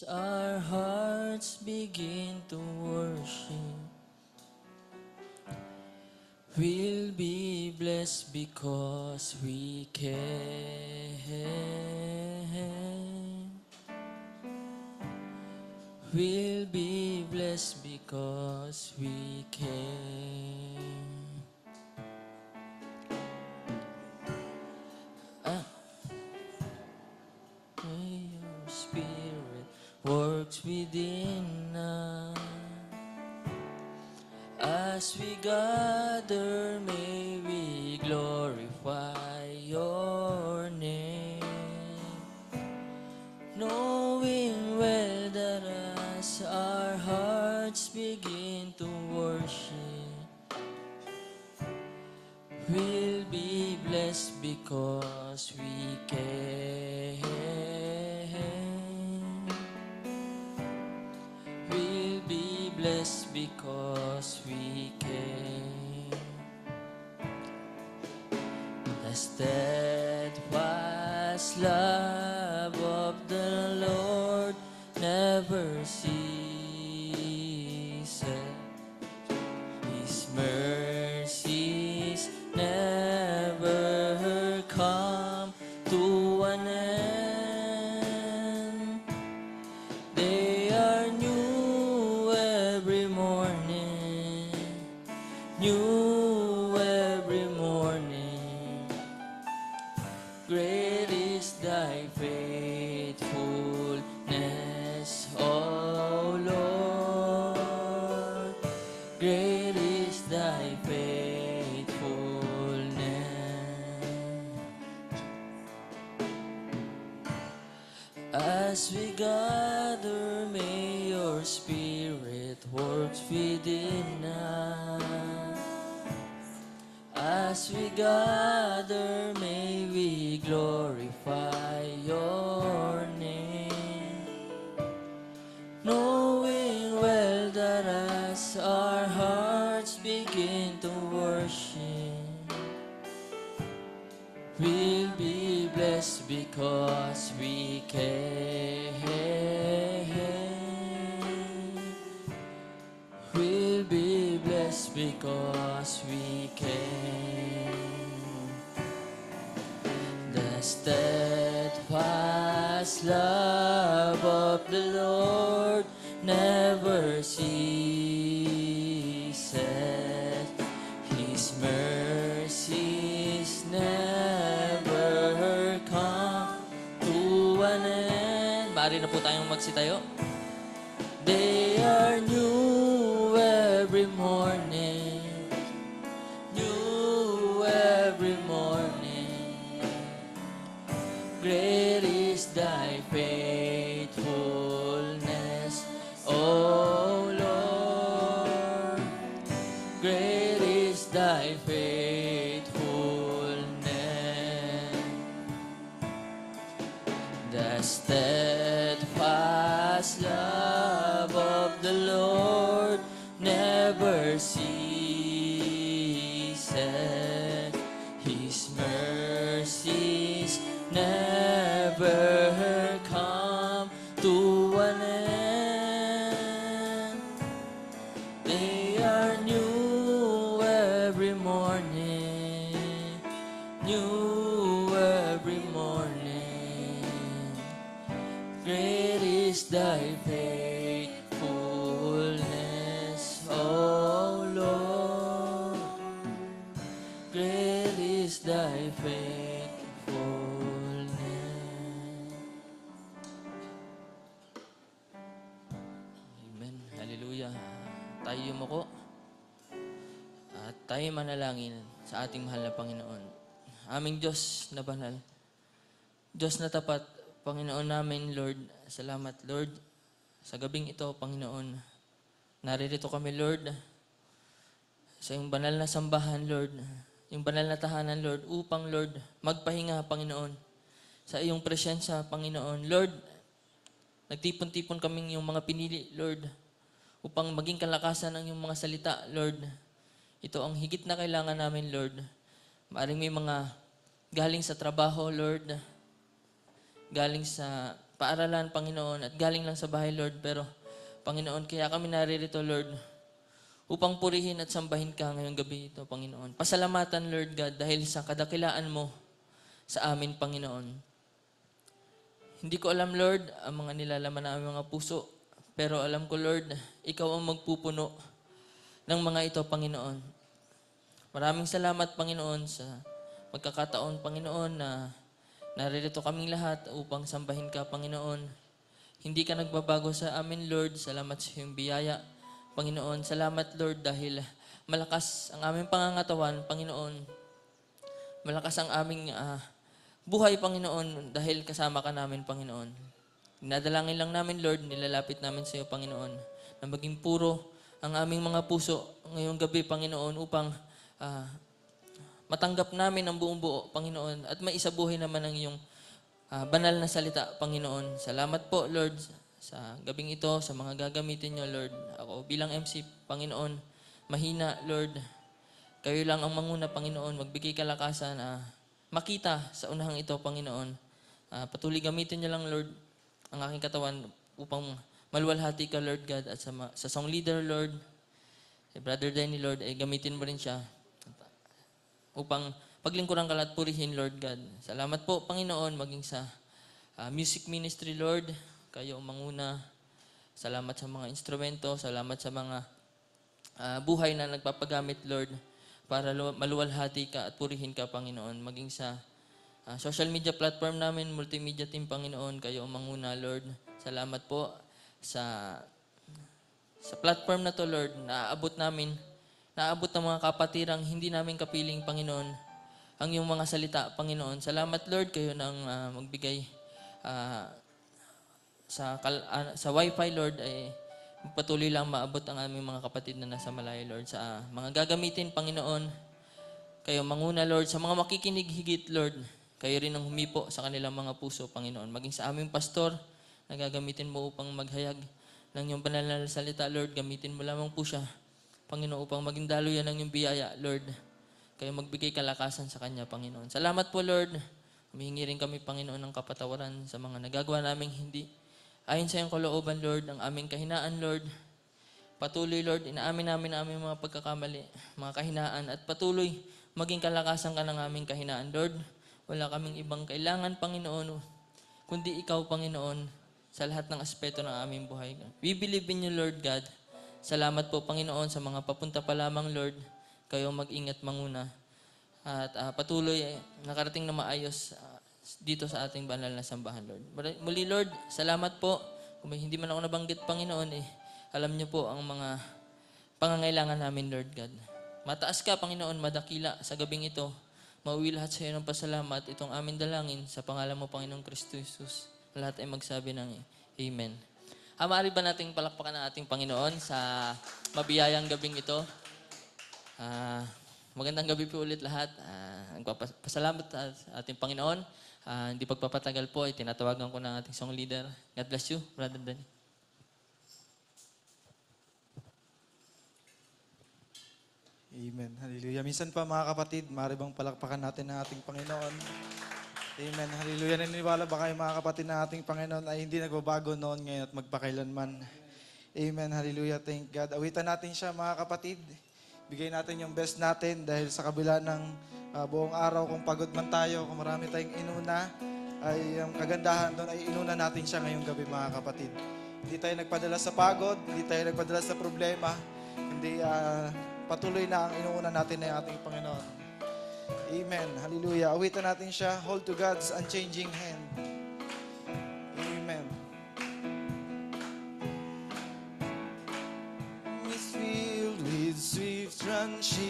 Our hearts begin to worship. We'll be blessed because we can. We'll be blessed because we can. May your spirit works within us. As we gather, may we glorify your name. Knowing well that as our hearts begin to worship, we'll be blessed because we can. We'll be blessed because we can. The steadfast love of the Lord never ceases. His mercies never come to an end. They are new every morning, new every morning. Great is thy faithfulness, O Lord. Great is thy faithfulness. As we gather, may your spirit work within us. As we gather, may we glorify your name. Knowing well that as our hearts begin to worship, we'll be blessed because we can. We'll be blessed because we can. The steadfast love of the Lord never ceases. His mercies never come to an end. Maaari na po tayong magsitayo. They are new every morning, new every morning. Great is thy faithfulness, O Lord. Great is thy faithfulness. The steadfast love of the Lord never ceases. His mercies never come to an end. They are new every morning, new every morning. Great is thy faithfulness, O Lord. Great is thy faithfulness. Amen. Hallelujah. Tayo yumuko at tayo manalangin sa ating mahal na Panginoon. Aming Diyos na banal, Diyos na tapat, Panginoon namin, Lord, salamat, Lord, sa gabing ito, Panginoon. Naririto kami, Lord, sa iyong banal na sambahan, Lord, yung banal na tahanan, Lord, upang, Lord, magpahinga, Panginoon, sa iyong presensya, Panginoon. Lord, nagtipon-tipon kaming yung mga pinili, Lord, upang maging kalakasan ng iyong mga salita, Lord. Ito ang higit na kailangan namin, Lord. Maaring may mga galing sa trabaho, Lord, galing sa paaralan, Panginoon, at galing lang sa bahay, Lord. Pero, Panginoon, kaya kami naririto, Lord, upang purihin at sambahin ka ngayong gabi ito, Panginoon. Pasalamatan, Lord God, dahil sa kadakilaan mo sa amin, Panginoon. Hindi ko alam, Lord, ang mga nilalaman ng aming mga puso. Pero alam ko, Lord, ikaw ang magpupuno ng mga ito, Panginoon. Maraming salamat, Panginoon, sa pagkakataon, Panginoon, na naririto kaming lahat upang sambahin ka, Panginoon. Hindi ka nagbabago sa amin, Lord. Salamat sa iyong biyaya, Panginoon. Salamat, Lord, dahil malakas ang aming pangangatawan, Panginoon. Malakas ang aming buhay, Panginoon, dahil kasama ka namin, Panginoon. Dinadalangin lang namin, Lord, nilalapit namin sa iyo, Panginoon, na maging puro ang aming mga puso ngayong gabi, Panginoon, upang matanggap namin ang buong buo, Panginoon, at maisabuhay naman ang iyong banal na salita, Panginoon. Salamat po, Lord, sa gabing ito, sa mga gagamitin niyo, Lord. Ako bilang MC, Panginoon, mahina, Lord. Kayo lang ang manguna, Panginoon. Magbigay kalakasan makita sa unahang ito, Panginoon. Patuloy gamitin niyo lang, Lord, ang aking katawan upang maluwalhati ka, Lord God. At sa song leader, Lord, si Brother Danny, Lord, ay gamitin mo rin siya upang paglingkuran ka at purihin, Lord God. Salamat po, Panginoon, maging sa music ministry, Lord. Kayo ang manguna. Salamat sa mga instrumento. Salamat sa mga buhay na nagpapagamit, Lord, para maluwalhati ka at purihin ka, Panginoon. Maging sa social media platform namin, multimedia team, Panginoon, kayo ang manguna, Lord. Salamat po sa platform na to, Lord, naaabot ng mga kapatirang hindi namin kapiling, Panginoon, ang iyong mga salita, Panginoon. Salamat, Lord, kayo nang magbigay sa Wi-Fi, Lord, ay patuloy lang maabot ang aming mga kapatid na nasa malayo, Lord. Sa mga gagamitin, Panginoon, kayo manguna, Lord. Sa mga makikinig higit, Lord, kayo rin ang humipo sa kanilang mga puso, Panginoon. Maging sa aming pastor, na gagamitin mo upang maghayag ng iyong banal na salita, Lord. Gamitin mo lamang po siya, Panginoon, upang maging daluyan ng iyong biyaya, Lord. Kayo magbigay kalakasan sa Kanya, Panginoon. Salamat po, Lord. Humihingi rin kami, Panginoon, ng kapatawaran sa mga nagagawa naming hindi ayon sa iyong kalooban, Lord, ang aming kahinaan, Lord. Patuloy, Lord, inaamin namin ang aming mga pagkakamali, mga kahinaan, at patuloy maging kalakasan ka ng aming kahinaan, Lord. Wala kaming ibang kailangan, Panginoon, kundi ikaw, Panginoon, sa lahat ng aspeto ng aming buhay. We believe in you, Lord God. Salamat po, Panginoon, sa mga papunta pa lamang, Lord. Kayo mag-ingat manguna. At patuloy nakarating na maayos dito sa ating banal na sambahan, Lord. Muli, Lord, salamat po. Kung hindi man ako nabanggit, Panginoon, alam niyo po ang mga pangangailangan namin, Lord God. Mataas ka, Panginoon, madakila sa gabing ito. Mauwi lahat sa iyo ng pasalamat. Itong amin dalangin sa pangalan mo, Panginoong Kristo Jesus. Lahat ay magsabi ng Amen. Maaari ba nating palakpakan ang ating Panginoon sa mabiyayang gabing ito? Magandang gabi po ulit lahat. Pasalamat sa ating Panginoon. Hindi pagpapatagal po, tinatawagan ko ng ating song leader. God bless you, Brother Danny. Amen. Hallelujah. Minsan pa mga kapatid, maaari bang palakpakan natin ang ating Panginoon? Amen. Hallelujah. Naniniwala ba kayo mga kapatid na ating Panginoon ay hindi nagbabago noon, ngayon at magpakailanman? Amen. Hallelujah. Thank God. Awitan natin siya mga kapatid. Bigay natin yung best natin dahil sa kabila ng buong araw kung pagod man tayo, kung marami tayong inuna, ay ang kagandahan doon ay inuna natin siya ngayong gabi mga kapatid. Hindi tayo nagpadala sa pagod, hindi tayo nagpadala sa problema, hindi patuloy na ang inuuna natin ay ating Panginoon. Amen. Hallelujah. Awitan natin siya. Hold to God's unchanging hand. Amen. It's filled with swift transition.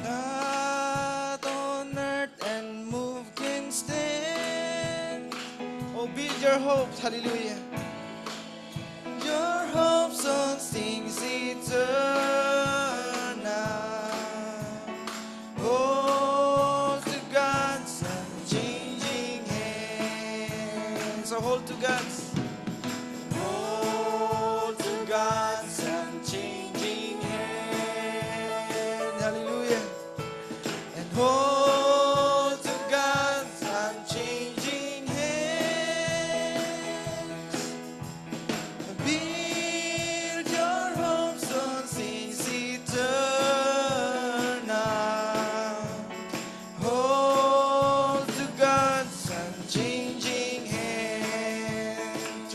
Not on earth and move can stand. Oh, build your hopes. Hallelujah. Your hopes on things eternal. Hold to God's unchanging hand. So hold to God's. Hold to God's unchanging hand. Hallelujah. And hold to God's unchanging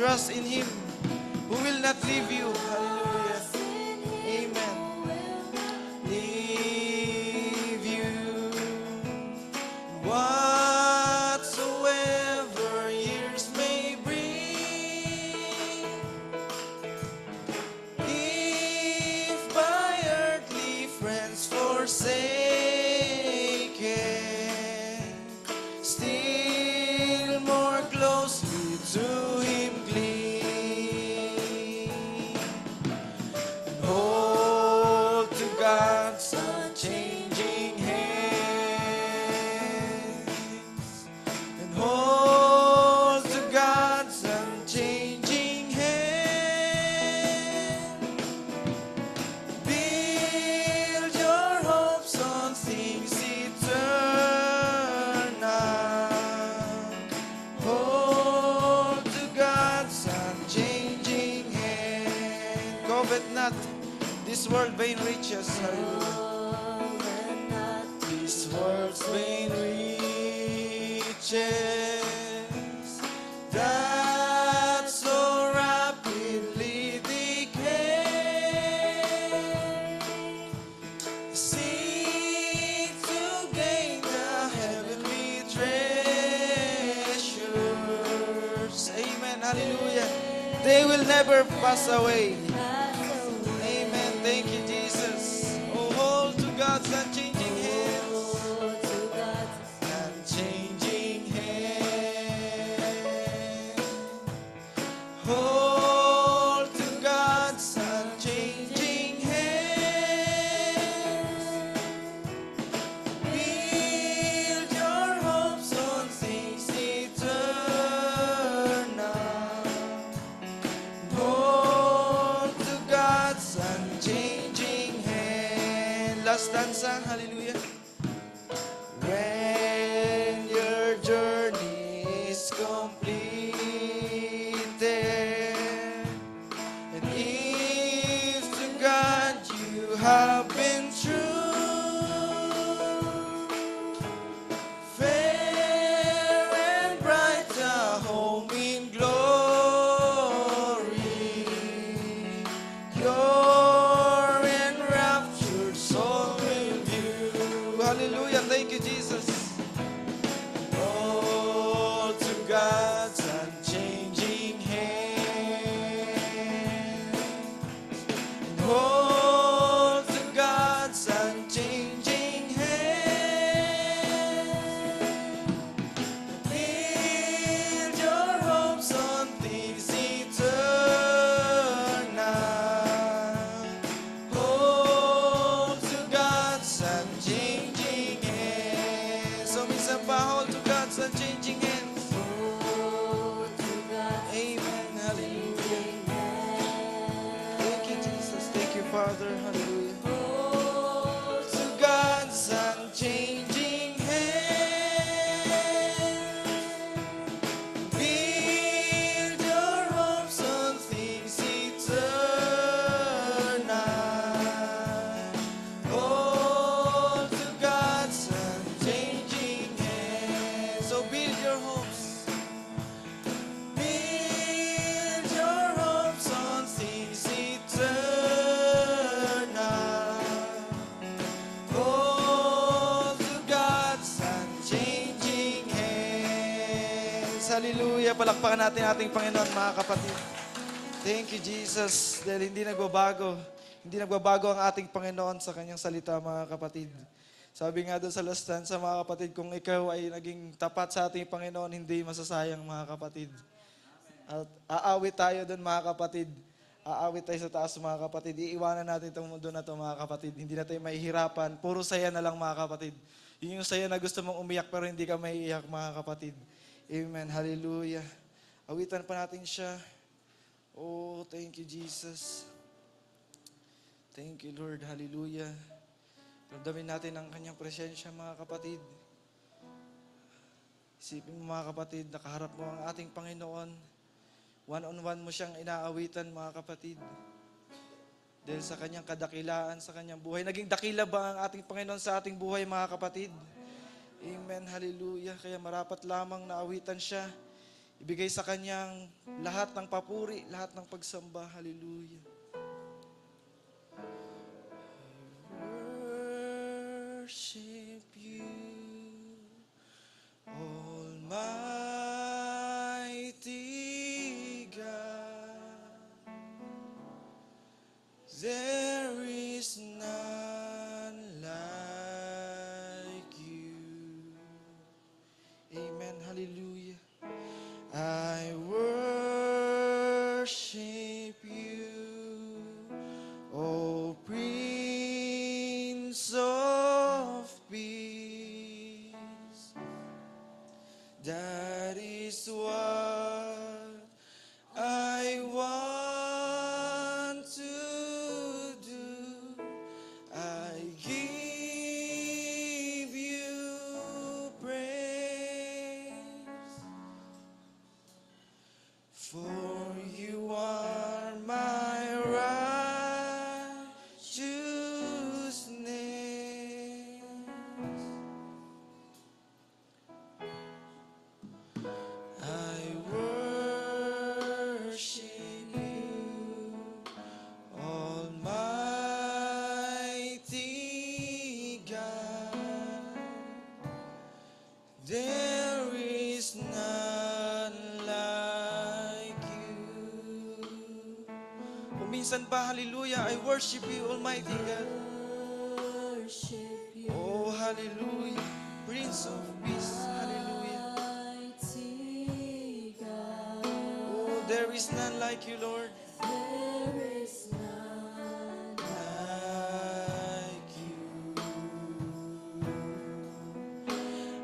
Trust in Him who will not leave you. Hallelujah. Amen. Leave you. Whatsoever years may bring, if by earthly friends forsaken, still more closely to Him cling. Hold to God's unchanging hands, and hold to God's unchanging hand. Build your hopes on things eternal. Hold to God's unchanging hand. Covet not this world vain riches. Hallelujah. This world's vain riches that so rapidly decay. Seek to gain the heavenly treasures. Amen. Hallelujah. They will never pass away. Amen. Thank you, Jesus. Oh, hold to God's unchanging hands. Unchanging hand. Hold to God's unchanging hand. Build your hopes on things eternal. Hold to God's unchanging hand. Last stanza, hallelujah. When your journey is completed, and if to God you have been true, fair and bright a home in glory, your enraptured soul will view. Hallelujah. Thank you, Jesus. Hold to God's unchanging hand. Hold to God's unchanging hand. Build your hopes on things eternal. Hold to God's unchanging hands. So minsan pa, hold to God's unchanging hands. Amen. Hallelujah. Thank you, Jesus. Thank you, Father. Hallelujah. Hold to God's unchanging hand. Build your hopes on things eternal. Hold to God's unchanging hand. So build your hopes. Build your hopes on things eternal. Hold to God's unchanging hands. Hallelujah. Palakpakan natin ating Panginoon, mga kapatid. Thank you, Jesus. Dahil hindi nagbabago. Hindi nagbabago ang ating Panginoon sa kanyang salita, mga kapatid. Sabi nga doon sa last stanza, mga kapatid, kung ikaw ay naging tapat sa ating Panginoon, hindi masasayang, mga kapatid. At aawit tayo doon, mga kapatid. Aawit tayo sa taas, mga kapatid. Iiwanan natin itong mundo na ito, mga kapatid. Hindi na tayo mahihirapan. Puro saya na lang, mga kapatid. Yun yung saya na gusto mong umiyak pero hindi ka maiiyak, mga kapatid. Amen. Hallelujah. Awitan pa natin siya. Oh, thank you, Jesus. Thank you, Lord. Hallelujah. Ramdamin natin ang kanyang presensya, mga kapatid. Isipin mo, mga kapatid, nakaharap mo ang ating Panginoon. One-on-one mo siyang inaawitan, mga kapatid. Dahil sa kanyang kadakilaan, sa kanyang buhay. Naging dakila ba ang ating Panginoon sa ating buhay, mga kapatid? Amen. Hallelujah. Kaya marapat lamang naawitan siya. Ibigay sa kanyang lahat ng papuri, lahat ng pagsamba. Hallelujah. Worship you, Almighty God. There is none like you. Amen. Hallelujah. I worship you, O Prince of Peace. That is what I want to do. I give you praise, for you are my righteousness. I worship you, Almighty God. There is none like you. Kung minsan pa, hallelujah, I worship you, Almighty God. Oh, hallelujah. Prince of Peace, hallelujah. Oh, there is none like you, Lord. Like you.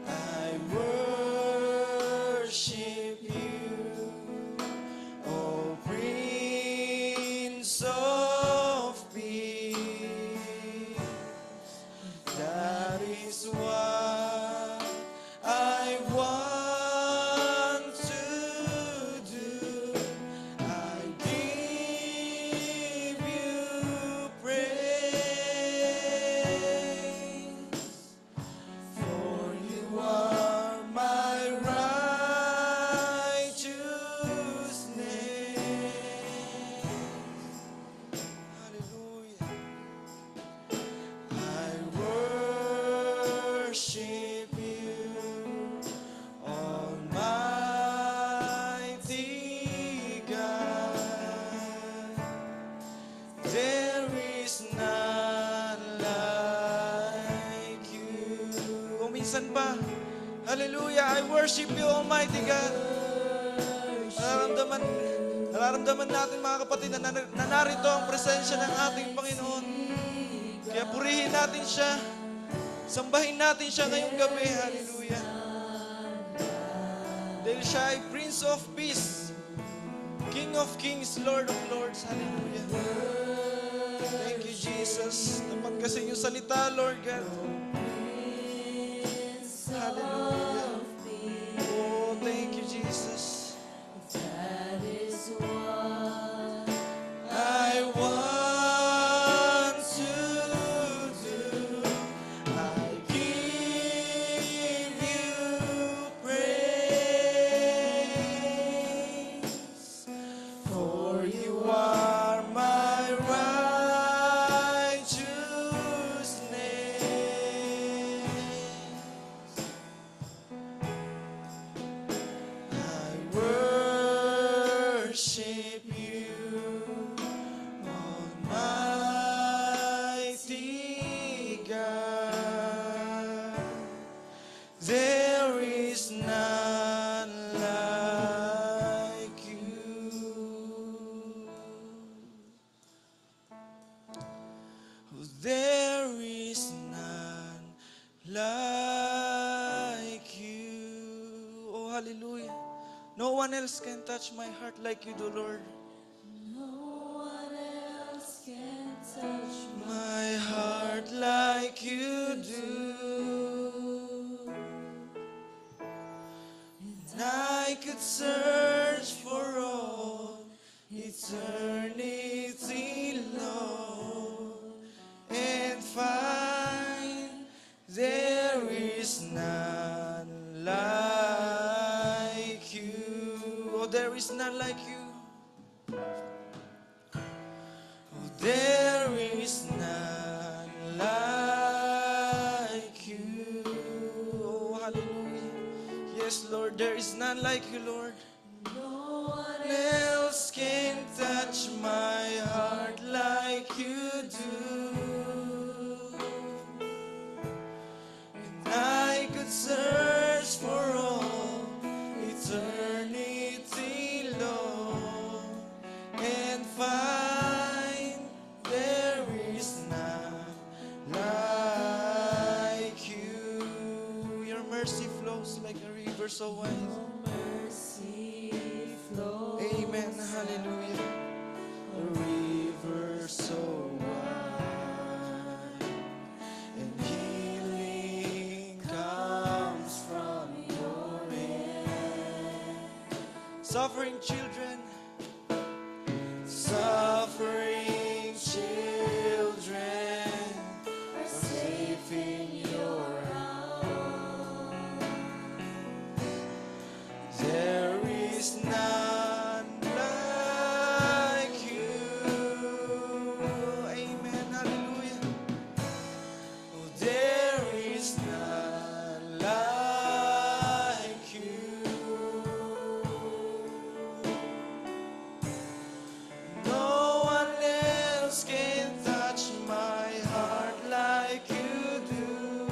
I worship you, O Prince of Peace. That is what I want to do. I give you praise, for you are my righteousness. Hallelujah. I worship you, Almighty God. There is none like you. Kung minsan pa, hallelujah, I worship you, Almighty God. Nararamdaman natin mga kapatid na narito ang presensya ng ating Panginoon. Kaya purihin natin siya. Sambahin natin siya ngayong gabi. Hallelujah. Dahil siya ay Prince of Peace, King of Kings, Lord of Lords. Hallelujah. Thank you, Jesus. Tapat kasi yung salita, Lord God. Hallelujah. Oh, thank you, Jesus. That is what I want to do. I give you praise, for you are my righteousness. I worship you, Almighty God. There is none like you. There is none like you. Oh, hallelujah. No one else can touch my heart like you do, Lord. no one else can touch My heart like you do. And I could search for all eternity, Lord, and find there is none like you. there is none like you. Oh, there is none like you. Oh, hallelujah. Yes, Lord, there is none like you, Lord. No one Else can touch my heart like you do. And I could search for all eternity long and find there is none like you. Your mercy flows like a river so wide. mercy flows. Amen. Hallelujah. A river so wide, and healing comes from your hand. Suffering children, suffering children are safe in your arms. There is none like you. Amen. Hallelujah. Oh, there is none like you. No one else can touch my heart like you do.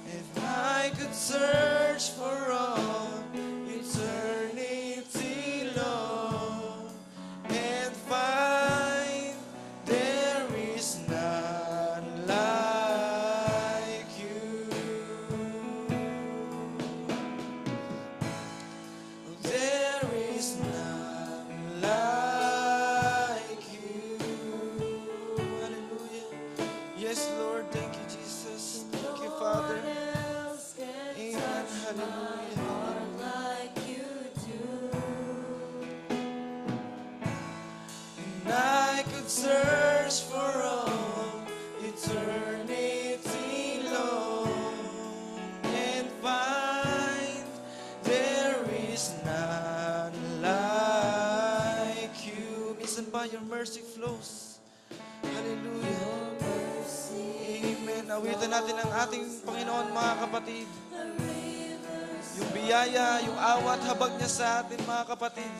If I could search for all eternity long and find there is none like you. There is none like you. Hallelujah. Yes, Lord. Thank you, Jesus. Thank you, Father. Else can Amen. touch my Hallelujah. heart like you do. And I could search for all eternity long and find there is none like you. Minsan pa, your mercy flows. Hallelujah. Amen. Awitan natin ang ating Panginoon, mga kapatid. Yung biyaya, yung awat, habag niya sa atin, mga kapatid,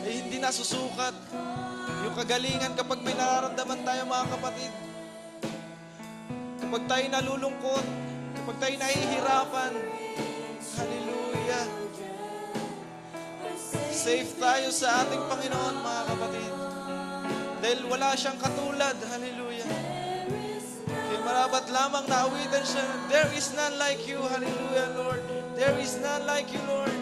ay hindi nasusukat. Yung kagalingan kapag may nararamdaman tayo, mga kapatid. Kapag tayo nalulungkot, kapag tayo nahihirapan, hallelujah. Safe tayo sa ating Panginoon, mga kapatid. Dahil wala siyang katulad, hallelujah. Kaya marapat lamang na awitan siya, there is none like you, hallelujah, Lord. There is none like you, Lord.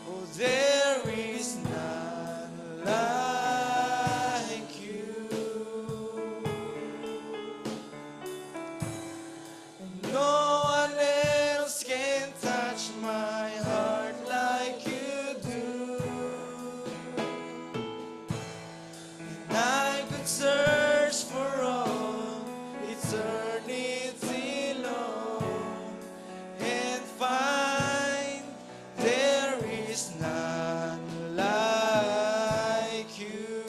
Oh, there is none like you. No one else can touch my heart like you do. And I could search for all eternity long and find there is none like you.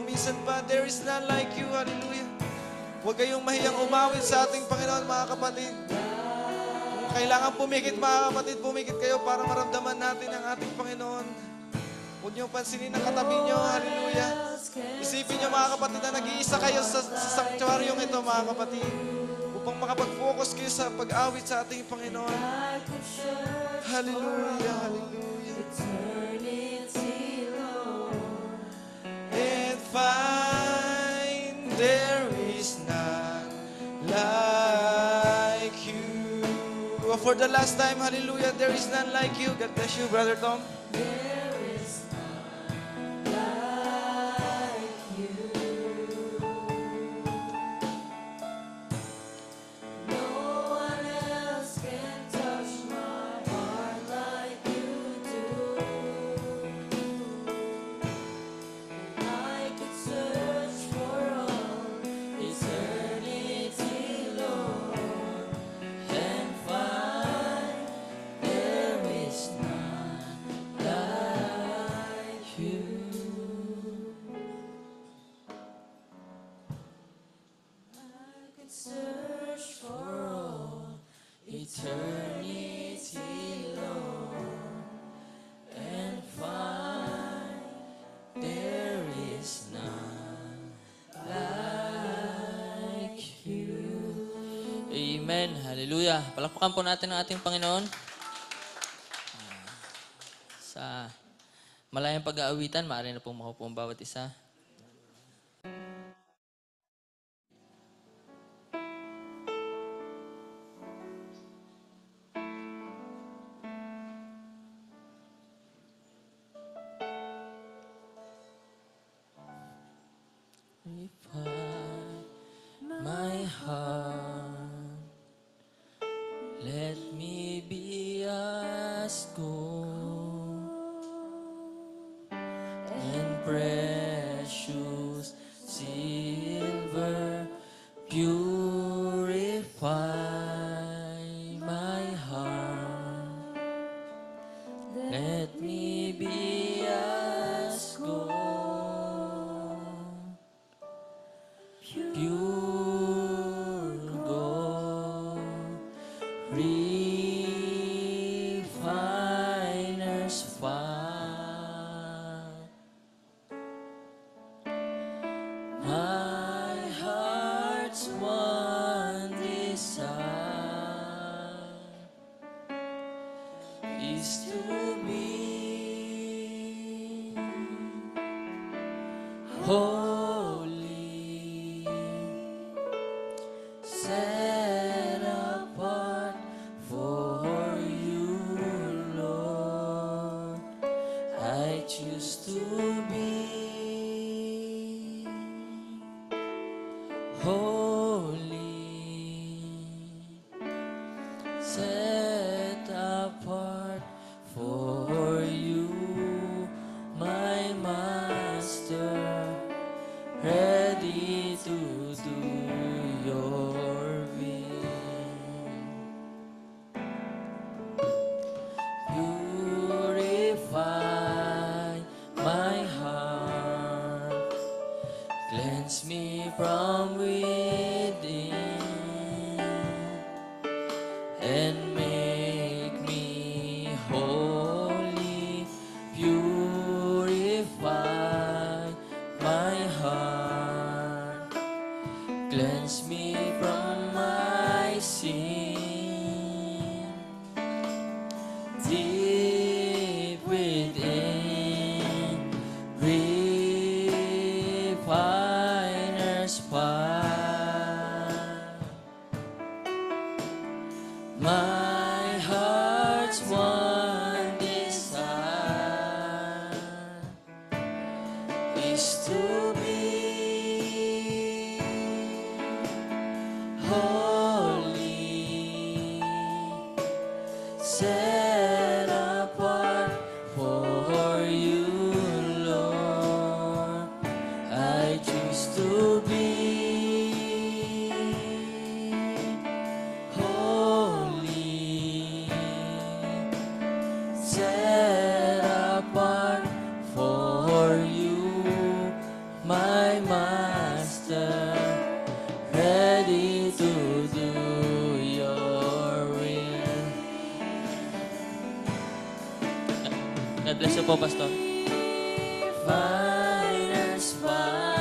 Minsan pa, there is none like you. Hallelujah. Huwag kayong mahiyang umawit sa ating Panginoon, mga kapatid. Kung kailangan pumikit, mga kapatid, pumikit kayo para maramdaman natin ang ating Panginoon. Huwag niyong pansinin ang katabi niyo. Hallelujah. Isipin niyo, mga kapatid, na nag-iisa kayo sa sanctuaryong ito, mga kapatid, upang makapag-focus kayo sa pag-awit sa ating Panginoon. I could search Hallelujah, hallelujah. eternity long. And find there is none like you. For the last time, hallelujah, there is none like you. God bless you, Brother Tom. There is none like you. No one else can touch my heart like you do. I could search for all eternity long and find eternity, Lord, and find there is none like you. Amen. Hallelujah. Palakpakan po natin ang ating Panginoon. Sa malayang pag-aawitan, maaari na pong makupo ang bawat isa. Refine my heart. Let me be as gold and precious silver. Purify my heart. Let me be as gold. Pure gold, refiner's fire. My heart's one desire is to be holy, set apart for you, Lord. I choose to be holy, set apart for you, my Master, ready to do your will. Purify my heart, cleanse me from within, and make me holy. Purify my heart, cleanse me from my sin. Deep within, refiner's fire. My heart's one desire is to be holy, set apart for you, Lord. I choose to be holy, set apart for you, my Master, ready to do your will. God bless you po, Pastor. Finer's fire.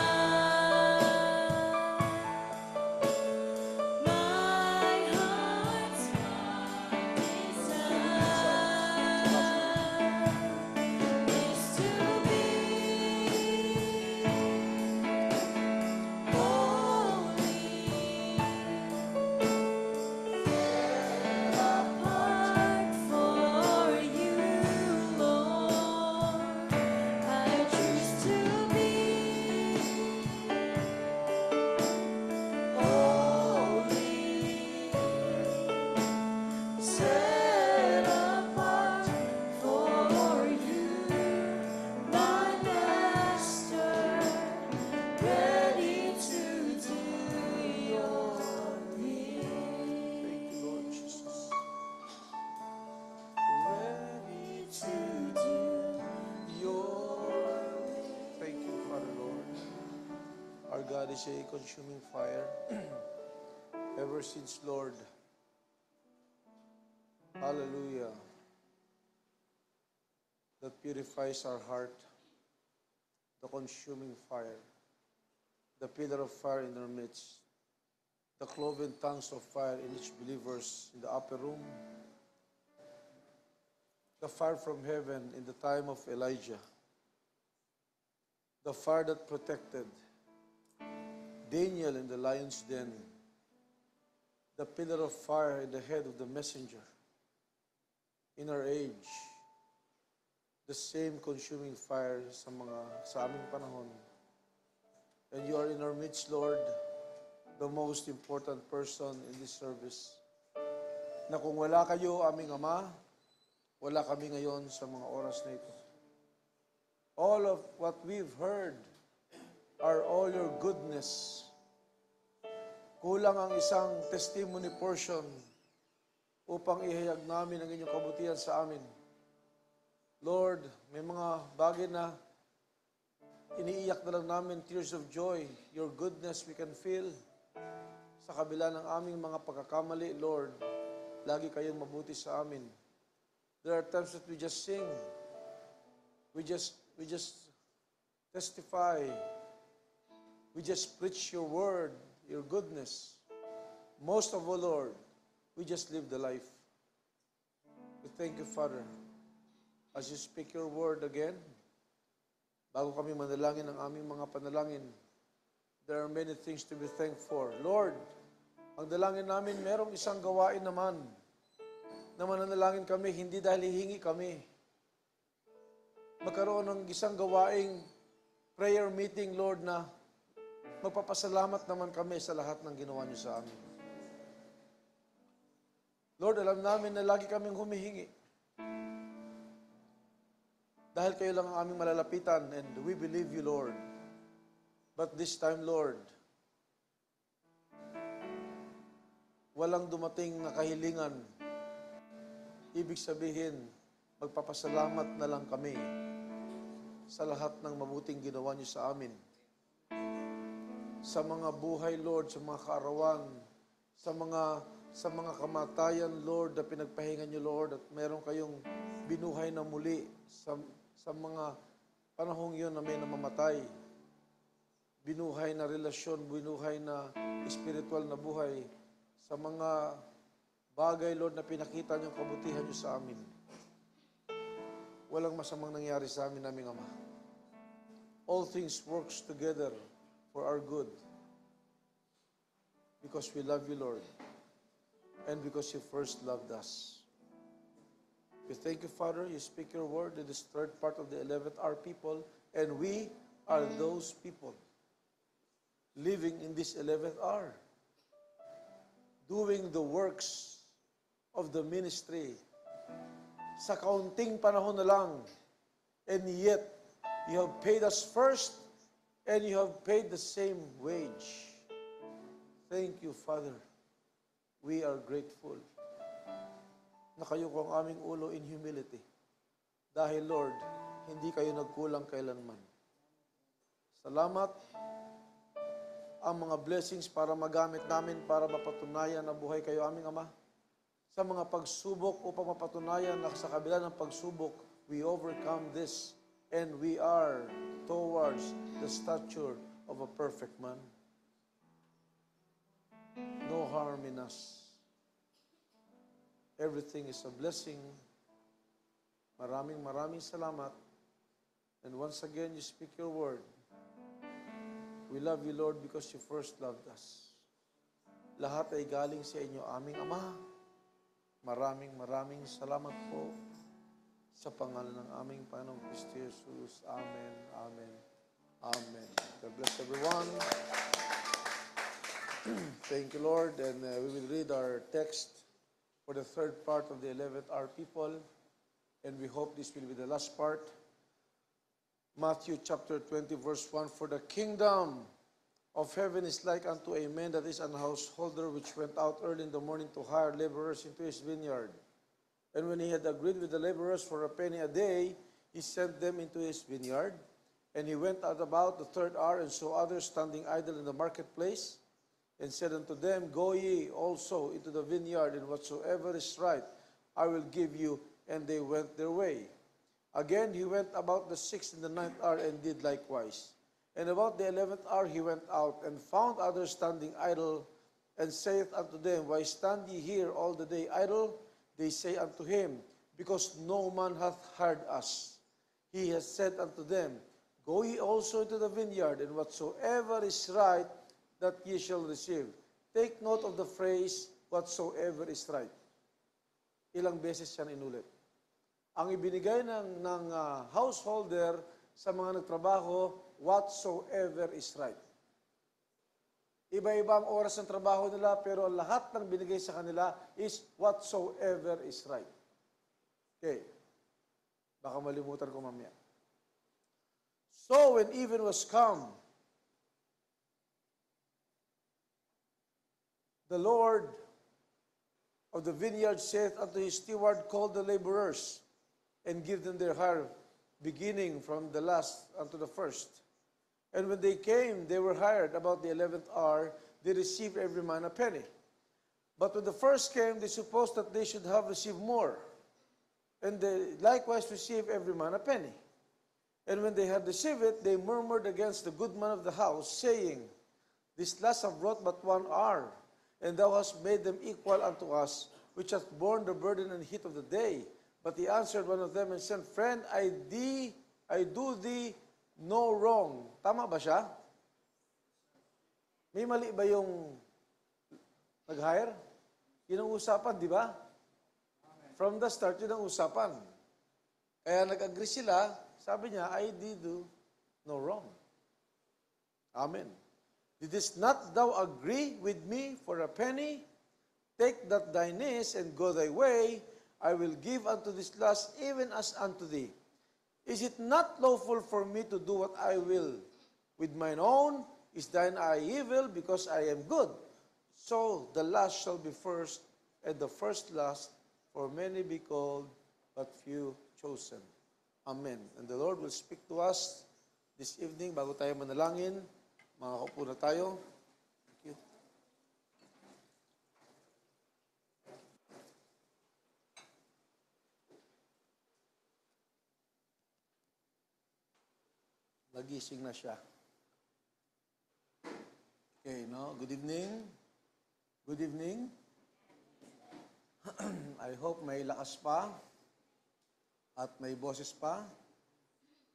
My heart's one desire is to be holy, set apart for you, Lord. I choose to be holy, set apart for you, my Master, ready to do your will. Ready to do your will. Thank you, Father Lord. Our God is a consuming fire. Ever since, Lord, Hallelujah. That purifies our heart, the consuming fire, the pillar of fire in our midst, the cloven tongues of fire in each believers in the upper room, the fire from heaven in the time of Elijah, the fire that protected Daniel in the lion's den, the pillar of fire in the head of the messenger. In our age, the same consuming fire sa aming panahon. And you are in our midst, Lord, the most important person in this service. Na kung wala kayo, aming Ama, wala kami ngayon sa mga oras na ito. All of what we've heard are all your goodness. Kulang ang isang testimony portion upang ihayag namin ang inyong kabutihan sa amin. Lord, may mga bagay na iniiyak na lang namin, tears of joy. Your goodness we can feel. Sa kabila ng aming mga pagkakamali, Lord, lagi kayong mabuti sa amin. There are times that we just sing. We just testify. We just preach your word, your goodness. Most of all, Lord, we just live the life. We thank you, Father. As you speak your word again, bago kami manalangin ang aming mga panalangin, there are many things to be thankful for. Lord, ang dalangin namin, merong isang gawain naman na mananalangin kami, hindi dahil hihingi kami. Magkaroon ng isang gawaing prayer meeting, Lord, na magpapasalamat naman kami sa lahat ng ginawa niyo sa amin. Lord, alam namin na lagi kaming humihingi. Dahil kayo lang ang aming malalapitan and we believe you, Lord. But this time, Lord, walang dumating na kahilingan. Ibig sabihin, magpapasalamat na lang kami sa lahat ng mabuting ginawa niyo sa amin. Sa mga buhay, Lord, sa mga kaarawan, sa mga kamatayan, Lord, na pinagpahingan niyo, Lord, at meron kayong binuhay na muli sa mga panahong yun na may namamatay. Binuhay na relasyon, binuhay na spiritual na buhay. Sa mga bagay, Lord, na pinakita niyong kabutihan niyo sa amin. Walang masamang nangyari sa amin, aming Ama. All things works together for our good. Because we love you, Lord. And because you first loved us. We thank you, Father. You speak your word in this third part of the 11th hour people. And we are those people living in this 11th hour. Doing the works of the ministry. Sa kaunting panahon na lang. And yet, you have paid us first. And you have paid the same wage. Thank you, Father. We are grateful na kayo ko ang aming ulo in humility. Dahil, Lord, hindi kayo nagkulang kailanman. Salamat ang mga blessings para magamit namin para mapatunayan na buhay kayo aming Ama. Sa mga pagsubok upang mapatunayan na sa kabila ng pagsubok, we overcome this and we are towards the stature of a perfect man. No harm in us. Everything is a blessing. Maraming salamat. And once again, you speak your word. We love you, Lord, because you first loved us. Lahat ay galing sa inyo, aming Ama. Maraming salamat po sa pangalan ng aming Panginoong Kristo Jesus. Amen, amen, amen. God bless everyone. Thank you, Lord. And we will read our text for the third part of the 11th hour people. And we hope this will be the last part. Matthew chapter 20, verse 1. For the kingdom of heaven is like unto a man that is an householder which went out early in the morning to hire laborers into his vineyard. And when he had agreed with the laborers for a penny a day, he sent them into his vineyard. And he went out about the third hour and saw others standing idle in the marketplace, and said unto them, Go ye also into the vineyard, and whatsoever is right, I will give you. And they went their way. Again, he went about the 6th and the 9th hour and did likewise. And about the 11th hour he went out and found others standing idle, and saith unto them, Why stand ye here all the day idle? They say unto him, Because no man hath hired us. He has said unto them, Go ye also into the vineyard, and whatsoever is right, that ye shall receive. Take note of the phrase, whatsoever is right. Ilang beses yan inulit. Ang ibinigay ng householder sa mga nagtrabaho, whatsoever is right. Iba-iba ang oras ng trabaho nila, pero lahat ng binigay sa kanila is whatsoever is right. Okay. Baka malimutan ko mamaya. So when even was come, the Lord of the vineyard saith unto his steward, Call the laborers, and give them their hire, beginning from the last unto the first. And when they came, they were hired about the 11th hour. They received every man a penny. But when the first came, they supposed that they should have received more. And they likewise received every man a penny. And when they had received it, they murmured against the good man of the house, saying, These last have wrought but 1 hour, and thou hast made them equal unto us, which hath borne the burden and heat of the day. But he answered one of them and said, Friend, I do thee no wrong. Tama ba siya? May mali ba yung nag-hire? Yun ang usapan, di ba? From the start, yun ang usapan. Kaya nag-agree sila, sabi niya, I did do no wrong. Amen. Didst not thou agree with me for a penny? Take that thine is, and go thy way. I will give unto this last, even as unto thee. Is it not lawful for me to do what I will with mine own? Is thine eye evil, because I am good? So the last shall be first, and the first last, for many be called, but few chosen. Amen. And the Lord will speak to us this evening. Bago tayo manalangin, makakaupo na tayo. Thank you. Nagising na siya. Okay, no? Good evening. Good evening. I hope may lakas pa at may boses pa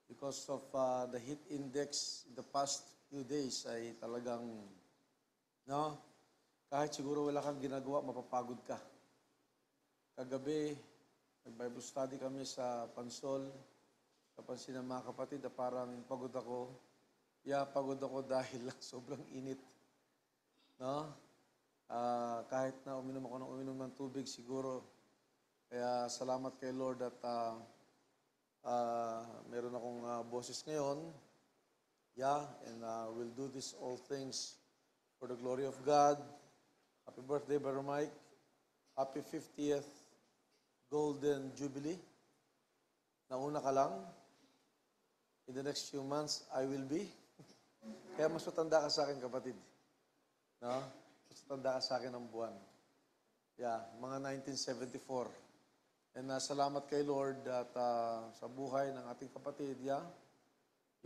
because of the heat index in the past few days ay talagang, no? Kahit siguro wala kang ginagawa, mapapagod ka. Kagabi, nag-Bible study kami sa Pansol. Kapansin ng mga kapatid na parang pagod ako. Pagod ako dahil lang sobrang init. No? Kahit na uminom ako ng tubig siguro. Kaya salamat kay Lord at meron akong boses ngayon. And we'll do this all things for the glory of God. Happy birthday, Brother Mike. Happy 50th Golden Jubilee. Nauna ka lang. In the next few months, I will be. Kaya mas matanda ka sa akin, kapatid. No? Mas matanda ka sa akin ng buwan. Mga 1974. And salamat kay Lord at sa buhay ng ating kapatid.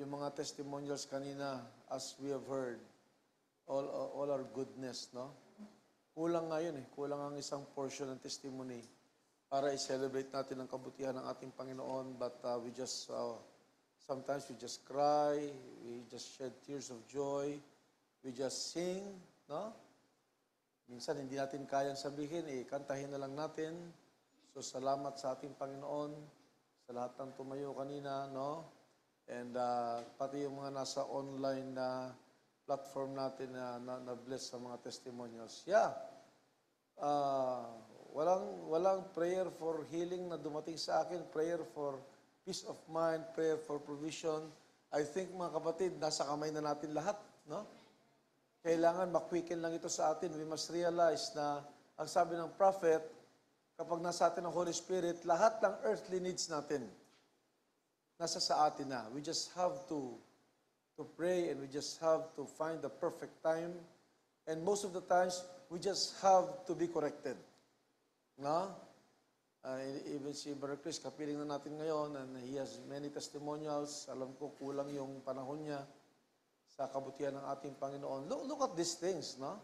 Yung mga testimonials kanina, as we have heard, all our goodness, no? Kulang nga yun Kulang ang isang portion ng testimony para i-celebrate natin ang kabutihan ng ating Panginoon. But we just, sometimes we just cry, we just shed tears of joy, we just sing, no? Minsan hindi natin kayang sabihin, kantahin na lang natin. So salamat sa ating Panginoon, sa lahat ng tumayo kanina, no? And pati yung mga nasa online na platform natin na bless sa mga testimonials. Walang prayer for healing na dumating sa akin, prayer for peace of mind, prayer for provision. I think mga kapatid, nasa kamay na natin lahat, no? Kailangan makwiken lang ito sa atin. We must realize na ang sabi ng prophet, kapag nasa atin ang Holy Spirit, lahat ng earthly needs natin nasa sa atin na. We just have to pray and we just have to find the perfect time. And most of the times, we just have to be corrected. No? Even si Brother Chris, kapiling na natin ngayon, and he has many testimonials. Alam ko, kulang yung panahon niya sa kabutihan ng ating Panginoon. Look at these things, no?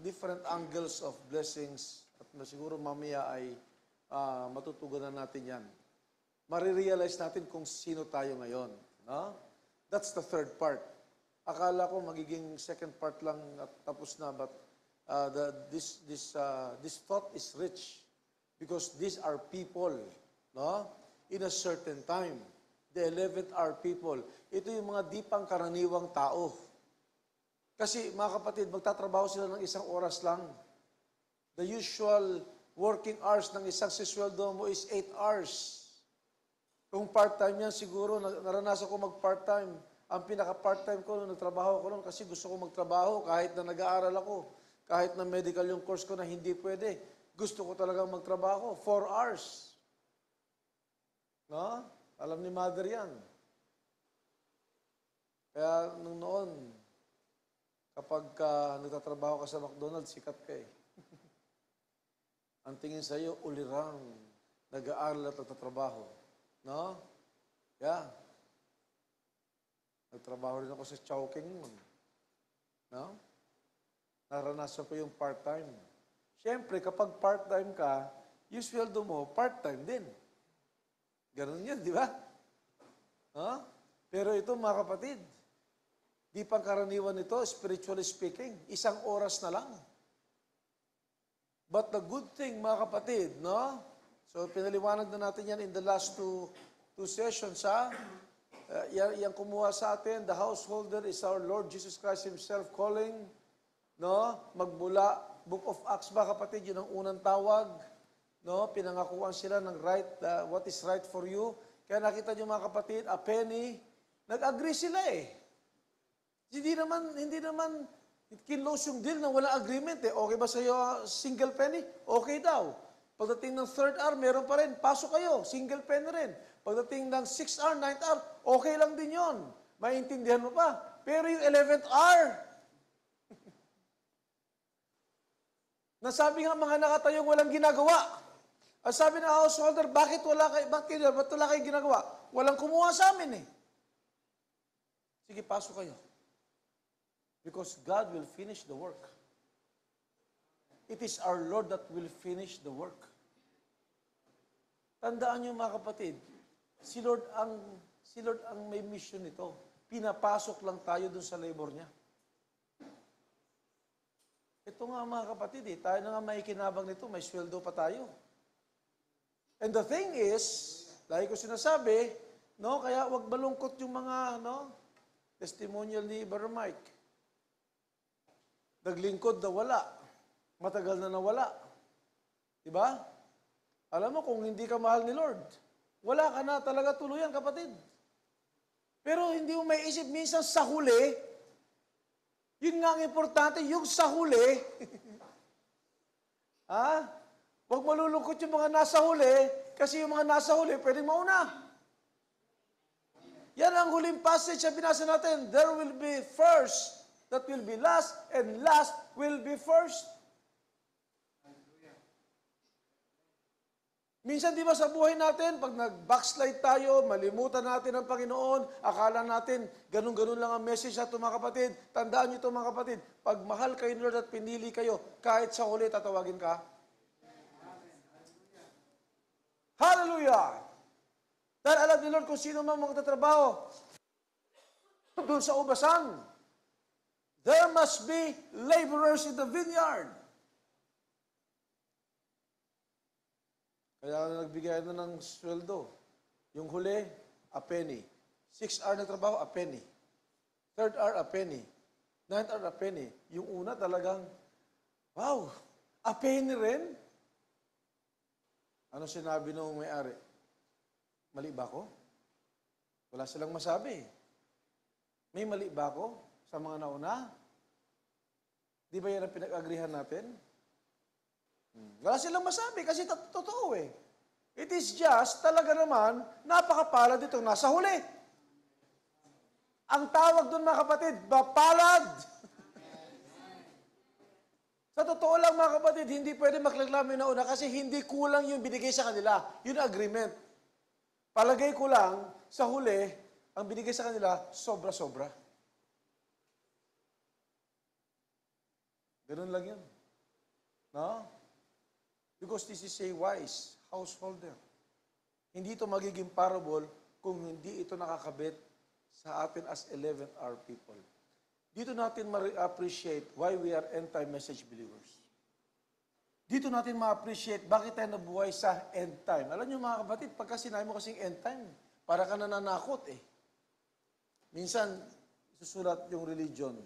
Different angles of blessings. At siguro mamaya ay matutugunan natin yan. Marirealize natin kung sino tayo ngayon. No? That's the third part. Akala ko magiging second part lang at tapos na, but this thought is rich because these are people, no? In a certain time. The 11th are people. Ito yung mga di pangkaraniwang tao. Kasi mga kapatid, magtatrabaho sila ng isang oras lang. The usual working hours ng isang sisweldo mo is 8 hours. Kung part-time yan, siguro naranasan ko mag-part-time. Ang pinaka-part-time ko nung nagtrabaho ko noon kasi gusto ko magtrabaho kahit na nag-aaral ako. Kahit na medical yung course ko na hindi pwede. Gusto ko talagang magtrabaho. 4 hours. No? Alam ni Mother yan. Kaya nung noon, kapag nagtatrabaho ka sa McDonald's, sikat ka eh. Ang tingin sa iyo, ulirang, nag-aaral at nagtatrabaho. No? Yeah. Nagtrabaho rin ako sa Chowking noon. No? Naranasan ko yung part-time. Siyempre, kapag part-time ka, yung sweldo mo, part-time din. Ganun yun, di ba? Huh? Pero ito, mga kapatid, di pangkaraniwan ito, spiritually speaking, isang oras na lang. But the good thing, mga kapatid, no? So, pinaliwanag na natin yan in the last two sessions, ha? Yan kumuha sa atin, the householder is our Lord Jesus Christ Himself calling, no? Magmula, Book of Acts ba, kapatid, yun ang unang tawag, no? Pinangakuan sila ng right, what is right for you. Kaya nakita nyo, mga kapatid, a penny, nag-agree sila eh. Hindi naman, kinlose yung deal na wala agreement eh. Okay ba sa'yo single penny? Okay daw. Pagdating ng third hour, meron pa rin. Pasok kayo, single penny rin. Pagdating ng 6th hour, 9th hour, okay lang din yon. Maintindihan mo pa. Pero yung 11th hour, nasabi nga mga nakatayong walang ginagawa. Ang sabi ng householder, ba't wala kayong ginagawa? Walang kumuha sa amin eh. Sige, pasok kayo. Because God will finish the work. It is our Lord that will finish the work. Tandaan niyo, mga kapatid, si Lord ang may mission nito. Pinapasok lang tayo dun sa labor niya. Ito nga, mga kapatid, tayo na nga may kinabang nito, may sweldo pa tayo. And the thing is, dahil ko sinasabi, no, kaya wag malungkot yung mga, no, testimonial ni Brother Mike. Naglingkod na wala. Matagal na nawala. Diba? Alam mo, kung hindi ka mahal ni Lord, wala ka na talaga tuluyan, kapatid. Pero hindi mo may isip, minsan sa huli, yun nga ang importante, yung sa huli, ha? Huwag malulungkot yung mga nasa huli, kasi yung mga nasa huli, pwedeng mauna. Yan ang huling passage na binasa natin. There will be first that will be last, and last will be first. Minsan, di ba sa buhay natin, pag nag-backslide tayo, malimutan natin ang Panginoon, akala natin, ganun-ganun lang ang message natin, mga kapatid. Tandaan niyo ito, mga kapatid, pag mahal kayo ni Lord at pinili kayo, kahit sa huli, tatawagin ka. Hallelujah! Dahil alam ni Lord kung sino man magtatrabaho doon sa ubasan. There must be laborers in the vineyard. Kaya nagbigay na ng sweldo. Yung huli, a penny. 6 hour na trabaho, a penny. Third hour, a penny. 9th hour, a penny. Yung una talagang, wow, a penny rin? Ano sinabi nung may-ari? Mali ba ako? Wala silang masabi. May mali ba ako sa mga nauna? Di ba yan ang pinag-agrihan natin? Wala silang masabi kasi totoo eh. It is just, talaga naman, napakapalad itong nasa huli. Ang tawag doon, mga kapatid, mapalad. Sa totoo lang mga kapatid, hindi pwede magreklamo yung nauna kasi hindi kulang yung binigay sa kanila. Yun ang agreement. Palagay ko lang, sa huli, ang binigay sa kanila, sobra-sobra. Ganun lang yun. No? Because this is a wise householder. Hindi ito magiging parable kung hindi ito nakakabit sa atin as 11R people. Dito natin ma-appreciate why we are end-time message believers. Dito natin ma-appreciate bakit tayo nabuhay sa end time. Alam niyo mga kapatid, pagka sinabi mo kasing end time, para ka nananakot eh. Minsan, susulat yung religion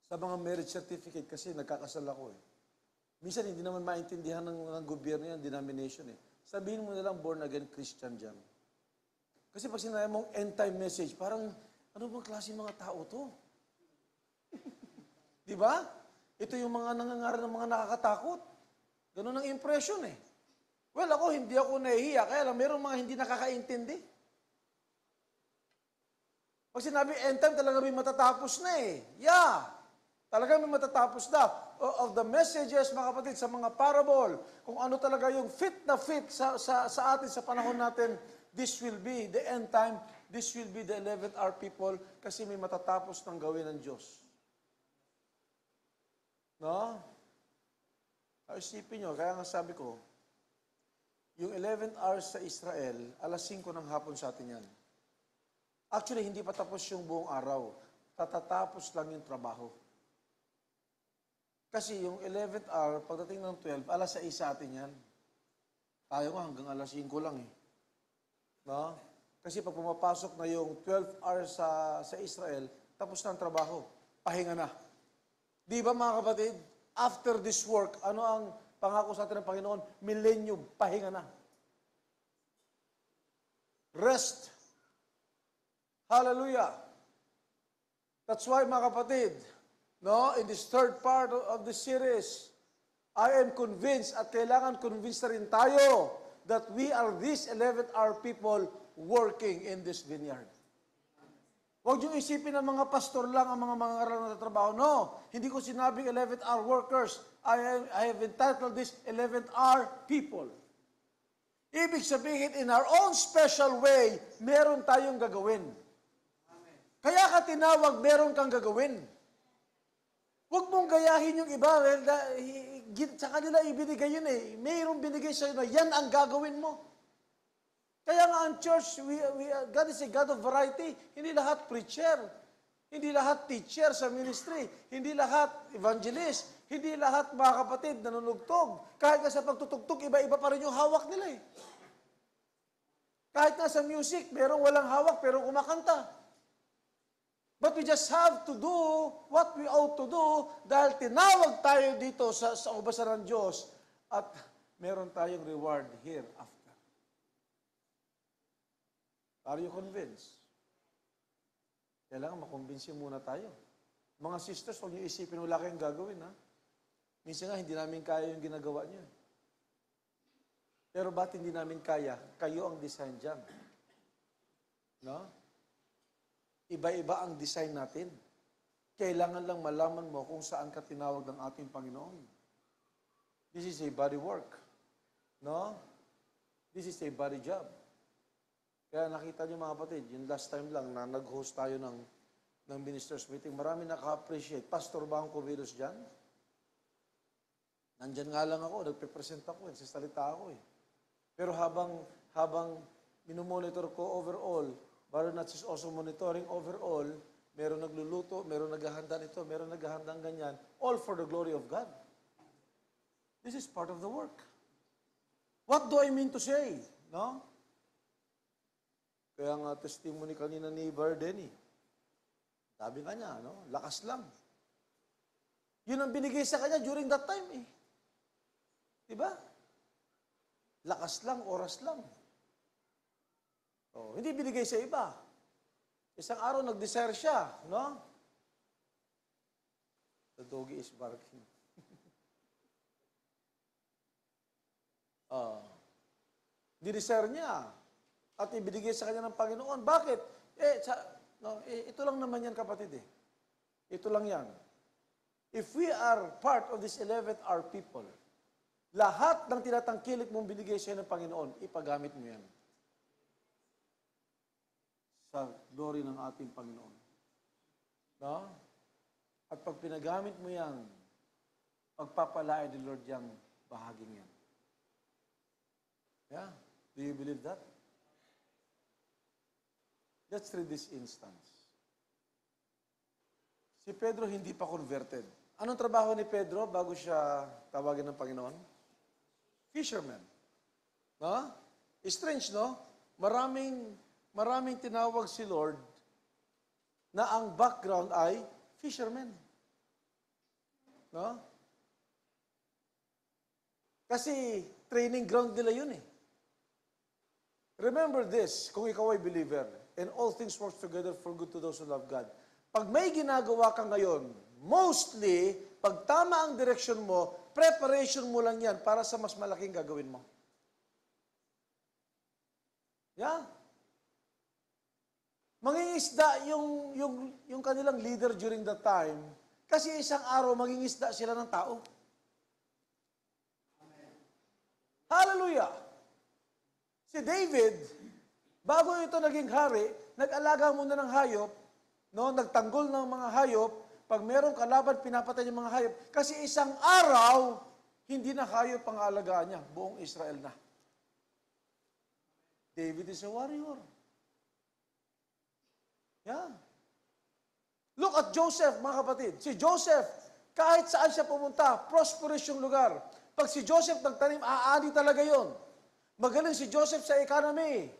sa mga marriage certificate kasi nagkakasal ako eh. Minsan hindi naman maintindihan ng gobyerno yan, denomination eh. Sabihin mo nilang born again Christian dyan. Kasi pag sinabi mong end time message, parang ano bang klase mga tao to? Di ba? Ito yung mga nangangaral ng mga nakakatakot. Ganun ang impression eh. Well, ako, hindi ako nahihiya. Kaya lang, mayroong mga hindi nakakaintindi. Pag sinabi end time, talaga may matatapos na eh. Yeah. Talaga may matatapos na. Of the messages, mga kapatid, sa mga parable, kung ano talaga yung fit na fit sa atin, sa panahon natin, this will be the end time, this will be the 11th hour people, kasi may matatapos ng gawin ng Diyos. No? Isipin nyo, kaya nga sabi ko, yung 11th hour sa Israel, alas 5 ng hapon sa atin yan. Actually, hindi pa tapos yung buong araw. Tatatapos lang yung trabaho. Kasi yung 11th hour, pagdating ng 12, alas 6 sa atin yan. Tayo nga hanggang alas 5 lang eh. No? Kasi pag pumapasok na yung 12th hour sa Israel, tapos na ang trabaho. Pahinga na. Di ba mga kapatid? After this work, ano ang pangako sa atin ng Panginoon? Millennium, pahinga na. Rest. Hallelujah. That's why mga kapatid, no, in this third part of the series, I am convinced at kailangan convinced na rin tayo that we are these 11th hour people working in this vineyard. Huwag niyong isipin ng mga pastor lang ang mga mangangaral na trabaho. No, hindi ko sinabing 11th hour workers. I have entitled this 11th hour people. Ibig sabihin, in our own special way, meron tayong gagawin. Kaya ka tinawag, meron kang gagawin. Huwag mong gayahin yung iba. Sa kanila ibinigay yun eh. Mayroong binigay sa'yo na yan ang gagawin mo. Kaya nga ang church, God is a God of variety. Hindi lahat preacher. Hindi lahat teacher sa ministry. Hindi lahat evangelist. Hindi lahat mga kapatid nanunugtog. Kahit nga sa pagtutugtog, iba-iba pa rin yung hawak nila eh. Kahit nga sa music, merong walang hawak pero kumakanta. But we just have to do what we ought to do dahil tinawag tayo dito sa ubasan ng Diyos at meron tayong reward hereafter. Are you convinced? Kailangan makumbinsin muna tayo. Mga sisters, huwag niyo isipin wala kayong gagawin, ha? Minsan nga, hindi namin kaya yung ginagawa niyo. Pero ba't hindi namin kaya? Kayo ang design dyan. No? Iba-iba ang design natin. Kailangan lang malaman mo kung saan ka tinawag ng ating Panginoon. This is a body work. No? This is a body job. Kaya nakita niyo mga kapatid, yung last time lang na nag-host tayo ng ministers meeting, marami naka-appreciate. Pastor Bang Covilos dyan? Nandyan nga lang ako, nagpe-present ako, nagsasalita ako eh. Pero habang minumonitor ko overall, Brother Nats is also monitoring overall, meron nagluluto, meron naghahanda nito, meron naghahandang ganyan, all for the glory of God. This is part of the work. What do I mean to say? No? Kaya nga testimony kanina ni Brother Denny. Sabi nga niya, no? Lakas lang. Yun ang binigay sa kanya during that time eh. Diba? Lakas lang, oras lang. Oh, hindi binigay sa iba. Isang araw nag-desire siya, no? The doggy is barking. Di-desire niya. At ibinigay sa kanya ng Panginoon. Bakit? Ito lang naman yan, kapatid eh. Ito lang yan. if we are part of this 11th hour people, lahat ng tinatangkilik mong binigay sa'yo ng Panginoon, ipagamit mo yan sa glory ng ating Panginoon. No? At pag pinagamit mo yan, pagpapalain ni Lord yang bahaging yan. Yeah? Do you believe that? Let's read this instance. Si Pedro hindi pa converted. Anong trabaho ni Pedro bago siya tawagin ng Panginoon? Fisherman. No? Strange, no? Maraming tinawag si Lord na ang background ay fisherman. No? Kasi training ground nila yun eh. Remember this, kung ikaw ay believer, and all things work together for good to those who love God. Pag may ginagawa ka ngayon, mostly, pag tama ang direction mo, preparation mo lang yan para sa mas malaking gagawin mo. Yeah? Mangingisda yung kanilang leader during that time, kasi isang araw mangingisda sila ng tao. Hallelujah! Si David, bago ito naging hari, nag-alaga muna ng hayop, no? Nagtanggol ng mga hayop, pag merong kalaban, pinapatay yung mga hayop. Kasi isang araw, hindi na hayop ang alagaan niya, buong Israel na. David is a warrior. Yeah. Look at Joseph, mga kapatid. Si Joseph, kahit saan siya pumunta, prosperous yung lugar. Pag si Joseph nagtanim, aani talaga yon. Magaling si Joseph sa economy.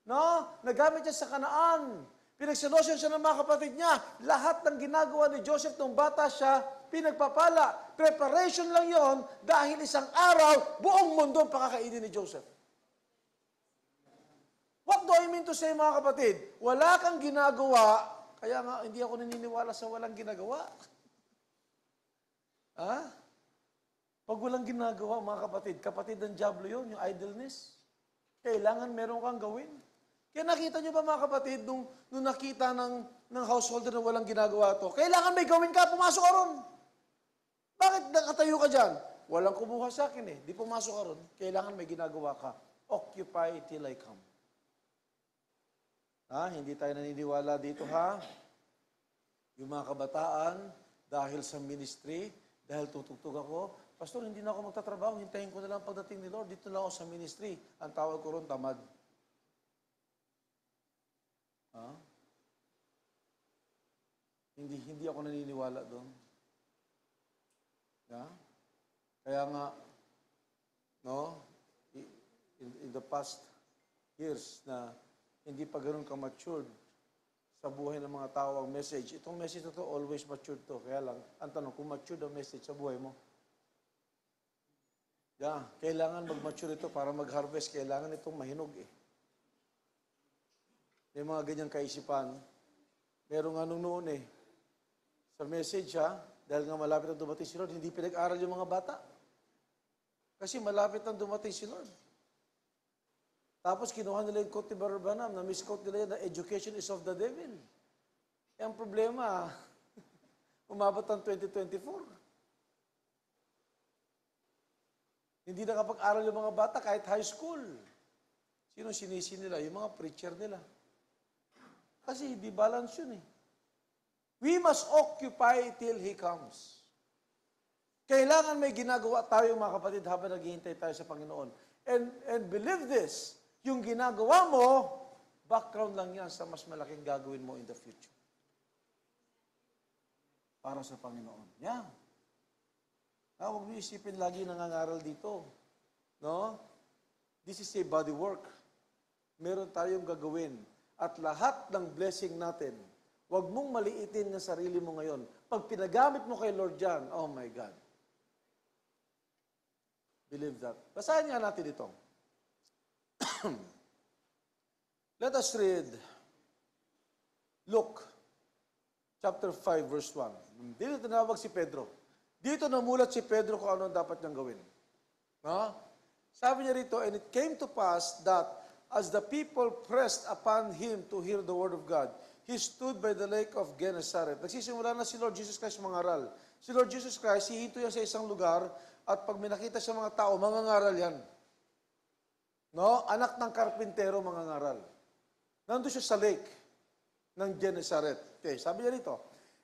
No? Nagamit niya sa Kanaan. Pinagsinosyon siya ng mga kapatid niya. Lahat ng ginagawa ni Joseph nung bata siya, pinagpapala. Preparation lang yon dahil isang araw, buong mundo ang pakakainin ni Joseph. What do I mean to say, mga kapatid? Wala kang ginagawa, kaya nga hindi ako naniniwala sa walang ginagawa. Ha? Pag walang ginagawa, mga kapatid ng diablo yun, yung idleness. Kailangan meron kang gawin. Kaya nakita nyo ba, mga kapatid, nung nakita ng householder na walang ginagawa to, kailangan may gawin ka, pumasok ka ron. Bakit nakatayo ka dyan? Walang kumuha sa akin eh. Di pumasok ka ron. Kailangan may ginagawa ka. Occupy till I come. Ha? Hindi tayo naniniwala dito, ha? Yung mga kabataan, dahil sa ministry, dahil tutugtog ako, Pastor, hindi na ako magtatrabaho, hintayin ko na lang pagdating ni Lord, dito na ako sa ministry. Ang tawag ko ron, tamad. Ha? Hindi ako naniniwala doon. Ha? Kaya nga, no, in the past years na hindi pa ganun ka-matured sa buhay ng mga tao ang message. Itong message na to, always matured to. Kaya lang, ang tanong, kung matured ang message sa buhay mo, yeah, kailangan mag-mature ito para mag-harvest. Kailangan itong mahinog eh. May mga ganyang kaisipan. Meron nga nung noon eh. Sa message ha, dahil nga malapit ang dumating si Lord, hindi pinag-aral yung mga bata. Kasi malapit ang dumating si Lord. Tapos kinuha nila yung quote ni Brother Branham, na misquote nila yan, the education is of the devil. Eh ang problema, umabot ang 2024. Hindi nakapag-aral yung mga bata kahit high school. Sino sinisi nila? Yung mga preacher nila. Kasi hindi balance yun eh. We must occupy till He comes. Kailangan may ginagawa tayo mga kapatid habang naghihintay tayo sa Panginoon. And believe this, yung ginagawa mo, background lang yan sa mas malaking gagawin mo in the future. Para sa Panginoon. Yeah. Huwag niyo isipin lagi nangangaral dito. No? This is a body work. Meron tayong gagawin. At lahat ng blessing natin, huwag mong maliitin ng sarili mo ngayon. Pag pinagamit mo kay Lord John, oh my God. Believe that. Basahin nga natin ito. Let us read Luke chapter 5 verse 1. Dito tinawag si Pedro. Dito namulat si Pedro kung ano ang dapat niyang gawin. No? Sabi niya rito, and it came to pass that as the people pressed upon him to hear the word of God, he stood by the lake of Gennesaret. Nagsisimula na si Lord Jesus Christ mangaral. Si Lord Jesus Christ, hihinto yan sa isang lugar at pag may nakita siya mga tao, mangangaral yan. No? Anak ng karpintero, mangangaral. Nandun siya sa lake ng Gennesaret. Okay, sabi niya dito,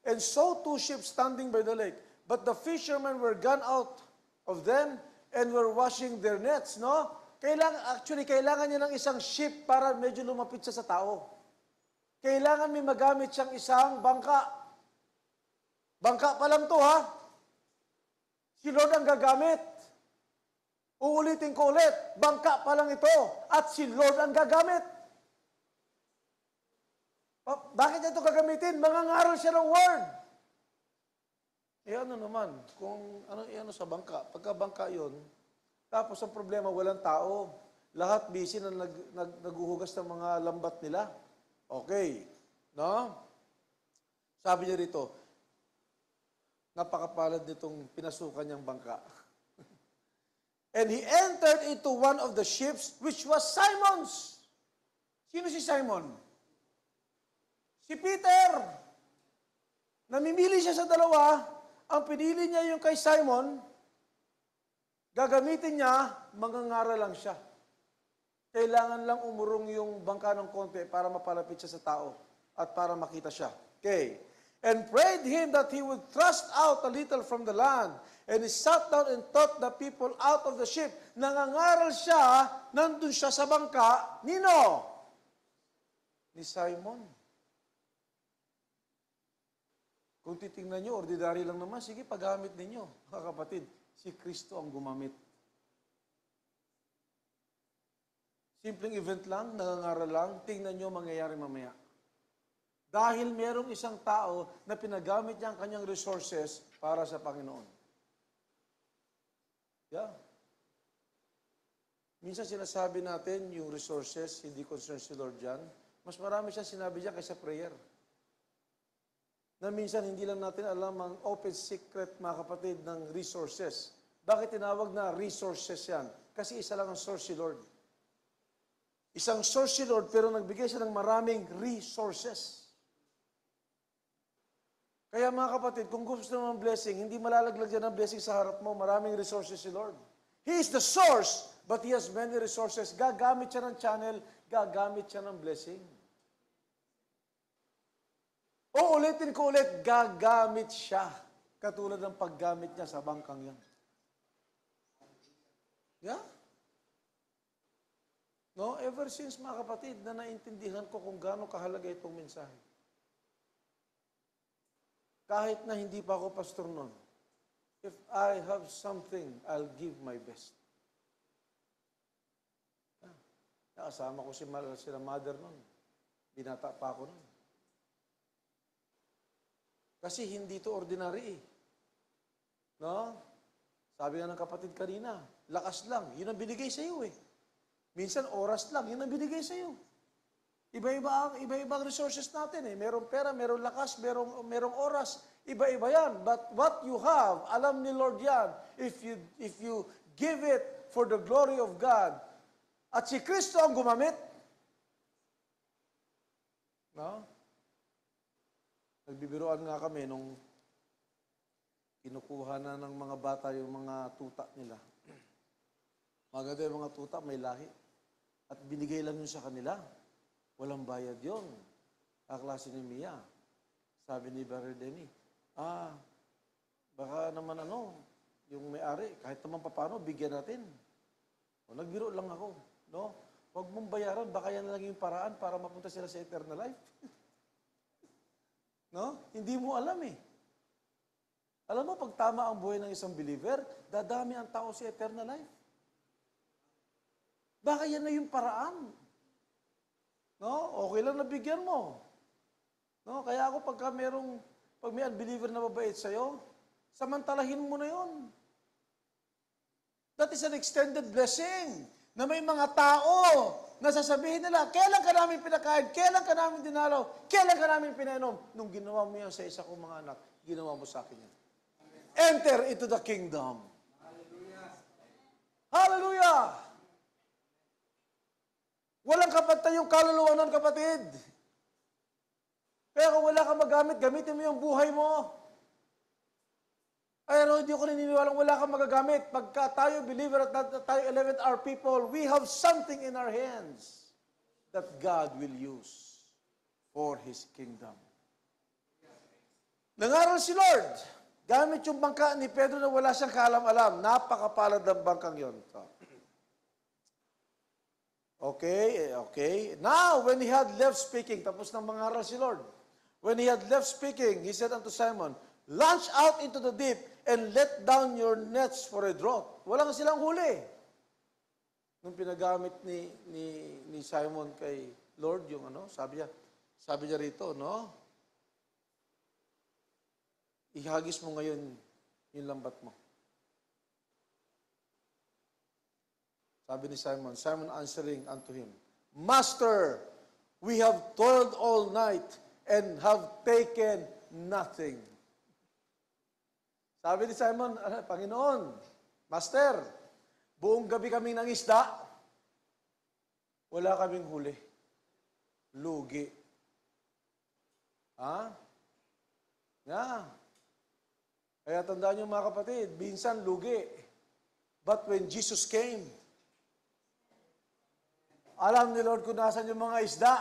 and saw two ships standing by the lake, but the fishermen were gone out of them and were washing their nets. No? Kailangan niya ng isang ship para medyo lumapit siya sa tao. Kailangan may magamit siyang isang bangka. Bangka pa lang to, ha? Si Lord ang gagamit. Uulitin ko ulit, bangka pa lang ito, at si Lord ang gagamit. Bakit niya ito gagamitin? Mangangaral siya ng word. Ano naman, kung ano sa bangka, pagka bangka yun, tapos ang problema, walang tao. Lahat busy na naghuhugas ng mga lambat nila. Okay. No? Sabi niya rito, napakapalad nitong pinasukan niyang bangka. And he entered into one of the ships, which was Simon's. Sino si Simon? Si Peter. Namimili siya sa dalawa. Ang pinili niya yung kay Simon, gagamitin niya, mangangaral lang siya. Kailangan lang umurong yung bangka ng konti para mapalapit siya sa tao at para makita siya. Okay. And prayed him that he would thrust out a little from the land. And he sat down and taught the people out of the ship. Nangangaral siya, nandun siya sa bangka, nino? Ni Simon. Kung titingnan nyo, ordinary lang naman, sige, paggamit ninyo. Mga kapatid, si Kristo ang gumamit. Simpleng event lang, nangangaral lang, tingnan nyo mangyayari mamaya. Dahil merong isang tao na pinagamit niya ang kanyang resources para sa Panginoon. Yeah. Minsan sinasabi natin yung resources, hindi concern si Lord dyan. Mas marami siyang sinabi dyan kaysa prayer. Na minsan hindi lang natin alam ang open secret, mga kapatid, ng resources. Bakit tinawag na resources yan? Kasi isa lang ang source si Lord. Isang source si Lord, pero nagbigay siya ng maraming resources. Kaya mga kapatid, kung gusto mo ng blessing, hindi malalaglag yan ng blessing sa harap mo. Maraming resources si Lord. He is the source, but He has many resources. Gagamit siya ng channel, gagamit siya ng blessing. O ulitin ko ulit, gagamit siya. Katulad ng paggamit niya sa bangkang yan. Yeah? No, ever since mga kapatid, na naintindihan ko kung gaano kahalaga itong mensahe. Kahit na hindi pa ako pastor noon, if I have something, I'll give my best. Nakasama ko sila mother noon. Binata pa ako noon. Kasi hindi ito ordinary eh. No? Sabi nga ng kapatid kanina, lakas lang, yun ang binigay sa iyo eh. Minsan oras lang, yun ang binigay sa iyo. Iba-ibang resources natin eh. Merong pera, merong lakas, merong oras. Iba-iba yan. But what you have, alam ni Lord yan. If you give it for the glory of God, at si Kristo ang gumamit, no? Nagbibiruan nga kami nung kinukuha na ng mga bata yung mga tuta nila. Maganda yung mga tuta, may lahi. At binigay lang yun sa kanila. Walang bayad yun. Kaklase ni Mia. Sabi ni Brother Denny, baka naman yung may-ari, kahit naman paano, bigyan natin. O, nagbiro lang ako. No? Huwag mong bayaran, baka yan lang yung paraan para mapunta sila sa eternal life. No? Hindi mo alam eh. Alam mo, pag tama ang buhay ng isang believer, dadami ang tao sa eternal life. Baka yan na yung paraan. No? Okay lang nabigyan mo. No? Kaya ako pag may unbeliever na mabait sa'yo, samantalahin mo na yon. That is an extended blessing. Na may mga tao na sasabihin nila, kailan ka namin pinakain, kailan ka namin dinalaw, kailan ka namin pinainom. Nung ginawa mo yan sa isa kong mga anak, ginawa mo sa akin yan. Enter into the kingdom. Hallelujah! Hallelujah! Walang kapatid yung kaluluwa nun, kapatid. Kaya kung wala kang magamit, gamitin mo yung buhay mo. Ay, ano, hindi ako naniniwalang wala kang magagamit. Pagka tayo believer at tayo 11th-hour people, we have something in our hands that God will use for His kingdom. Nangaral si Lord. Gamit yung bangka ni Pedro na wala siyang kaalam-alam. Napakapalad ng bangkang yon. Okay. Now, when he had left speaking, tapos nang mangaral si Lord. When he had left speaking, he said unto Simon, launch out into the deep and let down your nets for a draught. Walang silang huli. Nung pinagamit ni Simon kay Lord, yung ano, sabi niya rito, no? Ihagis mo ngayon yung lambat mo. Sabi ni Simon, Simon answering unto him, Master, we have toiled all night and have taken nothing. Sabi ni Simon, Panginoon, Master, buong gabi kaming nangisda, wala kaming huli. Lugi. Ha? Kaya tandaan niyo mga kapatid, minsan lugi. But when Jesus came, alam ni Lord kung nasan yung mga isda.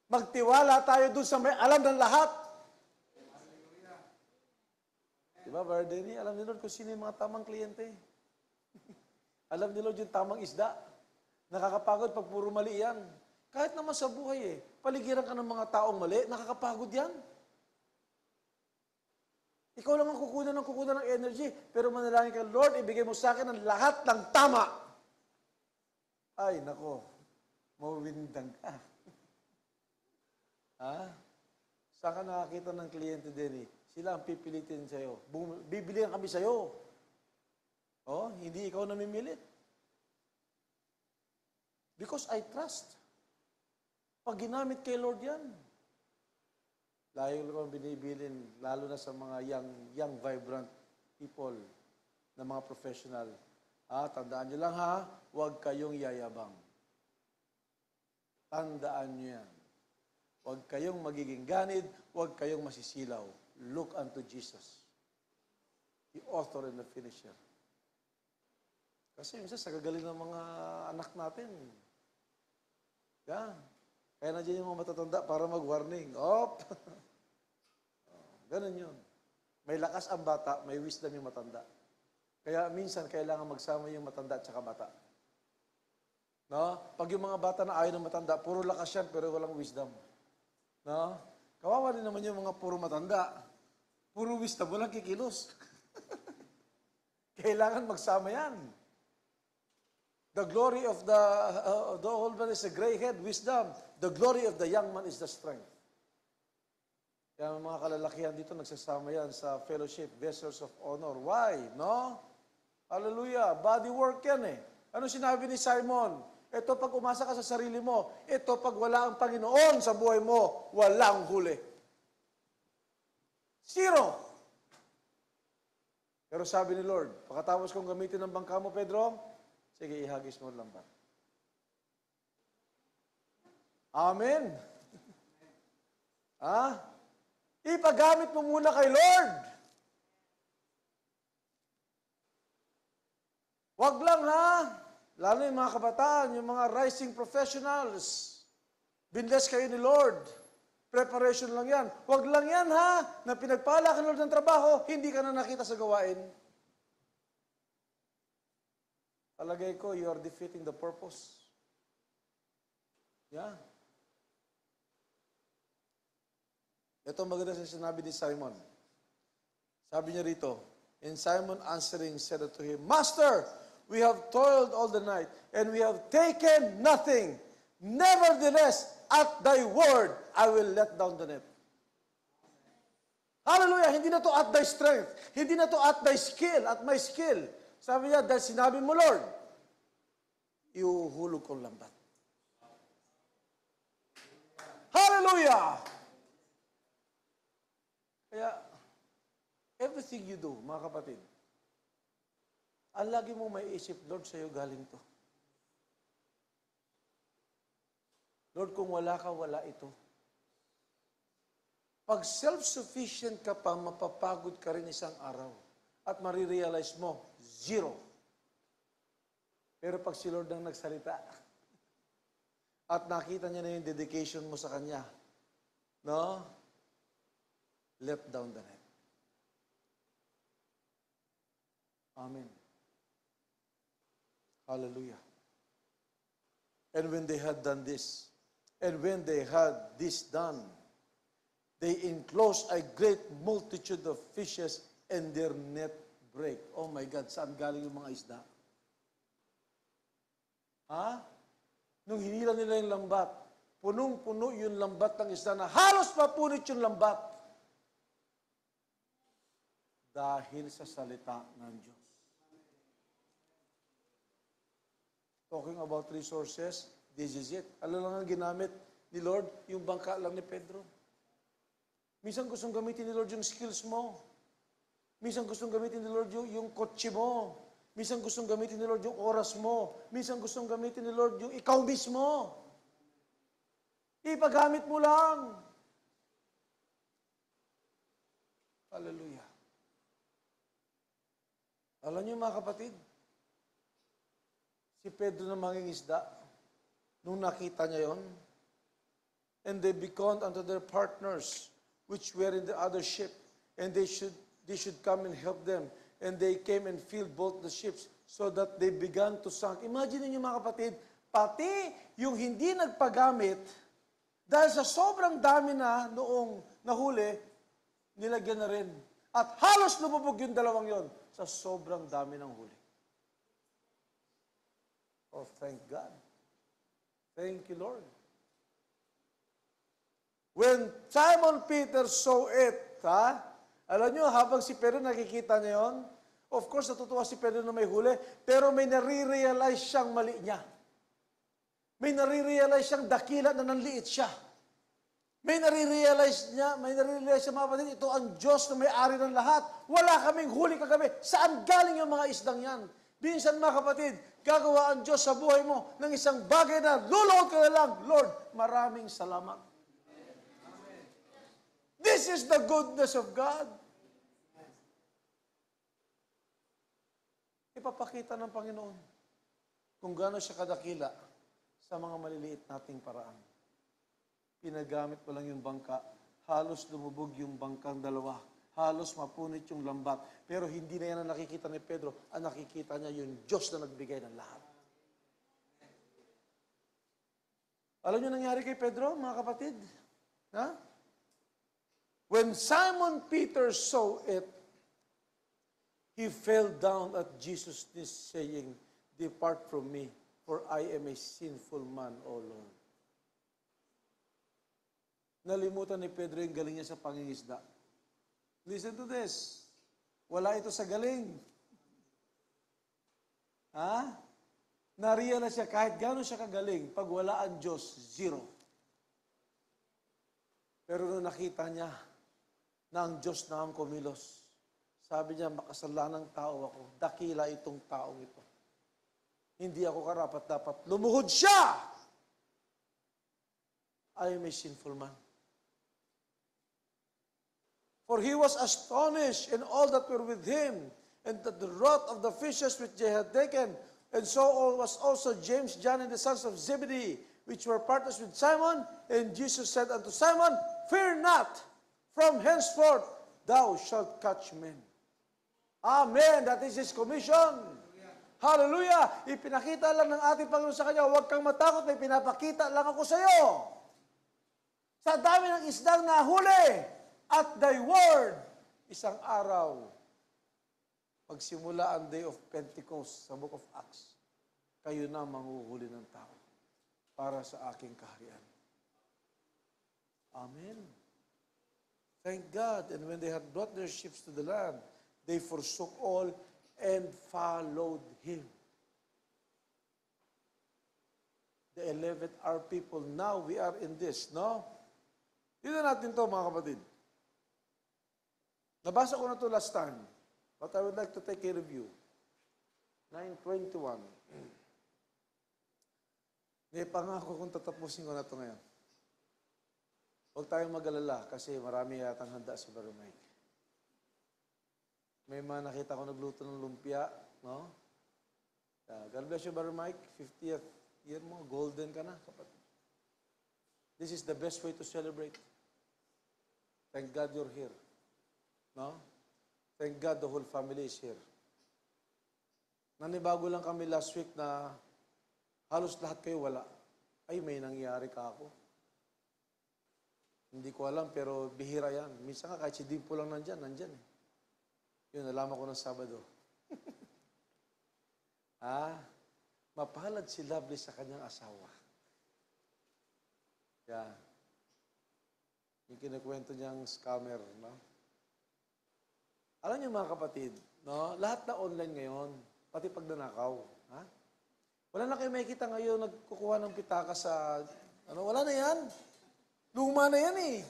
Magtiwala tayo dun sa may alam ng lahat. Diba, Brother Denny? Alam ni Lord kung sino yung mga tamang kliyente. Alam ni Lord yung tamang isda. Nakakapagod pag puro mali yan. Kahit naman sa buhay paligiran ka ng mga taong mali, nakakapagod yan. Ikaw lang ang kukunan ng energy, pero manalangin ka, Lord, ibigay mo sa akin ang lahat ng tama. Ay, nako, mawindang ka. Ha? Saan ka nakakita ng kliyente din Sila ang pipilitin sa'yo. Bibilihan kami sa'yo. Hindi ikaw namimilit. Because I trust. Pag ginamit kay Lord yan, layo lang binibilin, lalo na sa mga young vibrant people, na mga professional. Tandaan nyo lang huwag kayong yayabang. Tandaan nyo yan. Huwag kayong magiging ganid, huwag kayong masisilaw. Look unto Jesus, the author and the finisher. Kasi minsan sa gagaling ng mga anak natin, kaya nandiyan yung mga matatanda para mag-warning. Ganun yun. May lakas ang bata, may wisdom yung matanda. Kaya minsan kailangan magsama yung matanda at saka bata. No? Pag yung mga bata na ayaw ng matanda, puro lakas yan pero walang wisdom. No? Kawawa din naman yung mga puro matanda. Puro wisdom, walang kikilos. Kailangan magsama yan. The glory of the old man is a gray head, wisdom. The glory of the young man is the strength. Kaya mga kalalakihan dito nagsasama yan sa fellowship, vessels of honor. Why? No? Hallelujah. Body work yan Ano sinabi ni Simon? Ito pag umasa ka sa sarili mo, ito pag wala ang Panginoon sa buhay mo, walang huli. Zero. Pero sabi ni Lord, pagkatapos kong gamitin ng bangka mo, Pedro, sige, ihagis mo lang ba? Amen. Ipagamit mo muna kay Lord. Wag lang lalo yung mga kabataan, yung mga rising professionals. Binless kayo ni Lord. Preparation lang yan. Wag lang yan na pinagpala ka Lord ng trabaho, hindi ka na nakita sa gawain. Palagay ko, you are defeating the purpose. Yeah. Ito maganda sa sinabi ni Simon. Sabi niya rito, and Simon answering said unto him, Master, we have toiled all the night, and we have taken nothing. Nevertheless, at thy word, I will let down the net. Hallelujah! Hindi na to at thy strength. Hindi na to at thy skill, at my skill. Sabi niya, dahil sinabi mo, Lord, iuhulog kong lambat. Hallelujah! Kaya, everything you do, mga kapatid, ang lagi mo may isip, Lord, sa'yo galing to. Lord, kung wala ka, wala ito. Pag self-sufficient ka pa, mapapagod ka rin isang araw. At marirealize mo, zero. Pero pag si Lord ang nagsalita, at nakita niya na yung dedication mo sa Kanya, no? Let down the net. Amen. Hallelujah. And when they had done this, and when they had this done, they enclosed a great multitude of fishes, and their net break. Oh my God, saan galing yung mga isda? Ha? Nung hinila nila yung lambat, punong-puno yung lambat ng isda na halos mapunit yung lambat. Dahil sa salita ng Diyos. Talking about resources, this is it. Alam lang ang ginamit ni Lord, yung bangka lang ni Pedro. Minsan gustong gamitin ni Lord yung skills mo. Minsan gustong gamitin ni Lord yung kotse mo. Minsan gustong gamitin ni Lord yung oras mo. Minsan gustong gamitin ni Lord yung ikaw mismo. Ipagamit mo lang. Hallelujah. Alam niyo mga kapatid, si Pedro na mangingisda, nung nakita niya yon, and they beckoned unto their partners, which were in the other ship, and they should come and help them. And they came and filled both the ships, so that they began to sink. Imagine niyo mga kapatid, pati yung hindi nagpagamit, dahil sa sobrang dami na noong nahuli, nilagyan na rin. At halos lumubog yung dalawang yon sa sobrang dami ng huli. Oh, thank God. Thank you, Lord. When Simon Peter saw it, alam nyo, habang si Pedro nakikita niya yon, of course, natutuwa si Pedro na may huli, pero may nare-realize siyang mali niya. May nare-realize siyang dakila na nanliit siya. May nare-realize siya mga kapatid, ito ang Diyos na may-ari ng lahat. Wala kaming huli kagabi. Saan galing yung mga isdang yan? Minsan mga kapatid, gagawa ang Diyos sa buhay mo ng isang bagay na lulod ka na lang. Lord, maraming salamat. This is the goodness of God. Ipapakita ng Panginoon kung gaano siya kadakila sa mga maliliit nating paraan. Pinagamit mo lang yung bangka, halos lumubog yung bangkang dalawa, halos mapunit yung lambat, pero hindi na yan ang nakikita ni Pedro, ang nakikita niya yung Diyos na nagbigay ng lahat. Alam niyo nangyari kay Pedro, mga kapatid? Ha? When Simon Peter saw it, he fell down at Jesus' knees, saying, "Depart from me, for I am a sinful man, O Lord." Nalimutan ni Pedro yung galing niya sa pangingisda. Listen to this. Wala ito sa galing. Ha? Nariyan na siya kahit gano'n siya kagaling, pag wala ang Diyos, zero. Pero nung nakita niya na ang Diyos na ang kumilos, sabi niya, makasalanang tao ako. Dakila itong taong ito. Hindi ako karapat-dapat. Lumuhod siya! I am a sinful man. For he was astonished, and all that were with him, and at the wrath of the fishes which they had taken. And so was also James, John, and the sons of Zebedee, which were partners with Simon. And Jesus said unto Simon, "Fear not, from henceforth thou shalt catch men." Amen. That is His commission. Hallelujah. Ipinakita lang ng ating Panginoon sa kanya, huwag kang matakot, may pinapakita lang ako sa iyo. Sa dami ng isdang nahuli, at thy word, isang araw, magsimula ang day of Pentecost sa Book of Acts, kayo na manghuhuli ng tao para sa aking kaharian. Amen. Thank God. And when they had brought their ships to the land, they forsook all and followed Him. The 11th hour people, now we are in this, no? Tignan natin to mga kapatid. Nabasa ko na to last time, but I would like to take a review. 9:21. May pangako kung tatapusin ko na to ngayon. Huwag tayong mag-alala kasi marami yatang handa si Brother Mike. May mga nakita ko nagluto ng lumpia, no? God bless you, Brother Mike. 50th year mo, golden ka na, kapatid. This is the best way to celebrate. Thank God you're here. No? Thank God the whole family is here. Nanibago lang kami last week na halos lahat kayo wala. Ay, may nangyari ka ako. Hindi ko alam, pero bihira yan. Minsan nga, kahit si Dimpo lang nandyan eh. Yun, nalaman ko ng Sabado. Mapalad si Lovely sa kanyang asawa. Yeah. Yung kinikwento niyang scammer, no? Alam niyo mga kapatid, no? Lahat na online ngayon, pati pagnanakaw. Ha? Wala na kayo makikita ngayon nagkukuha ng pitaka sa, wala na yan. Luma na yan eh.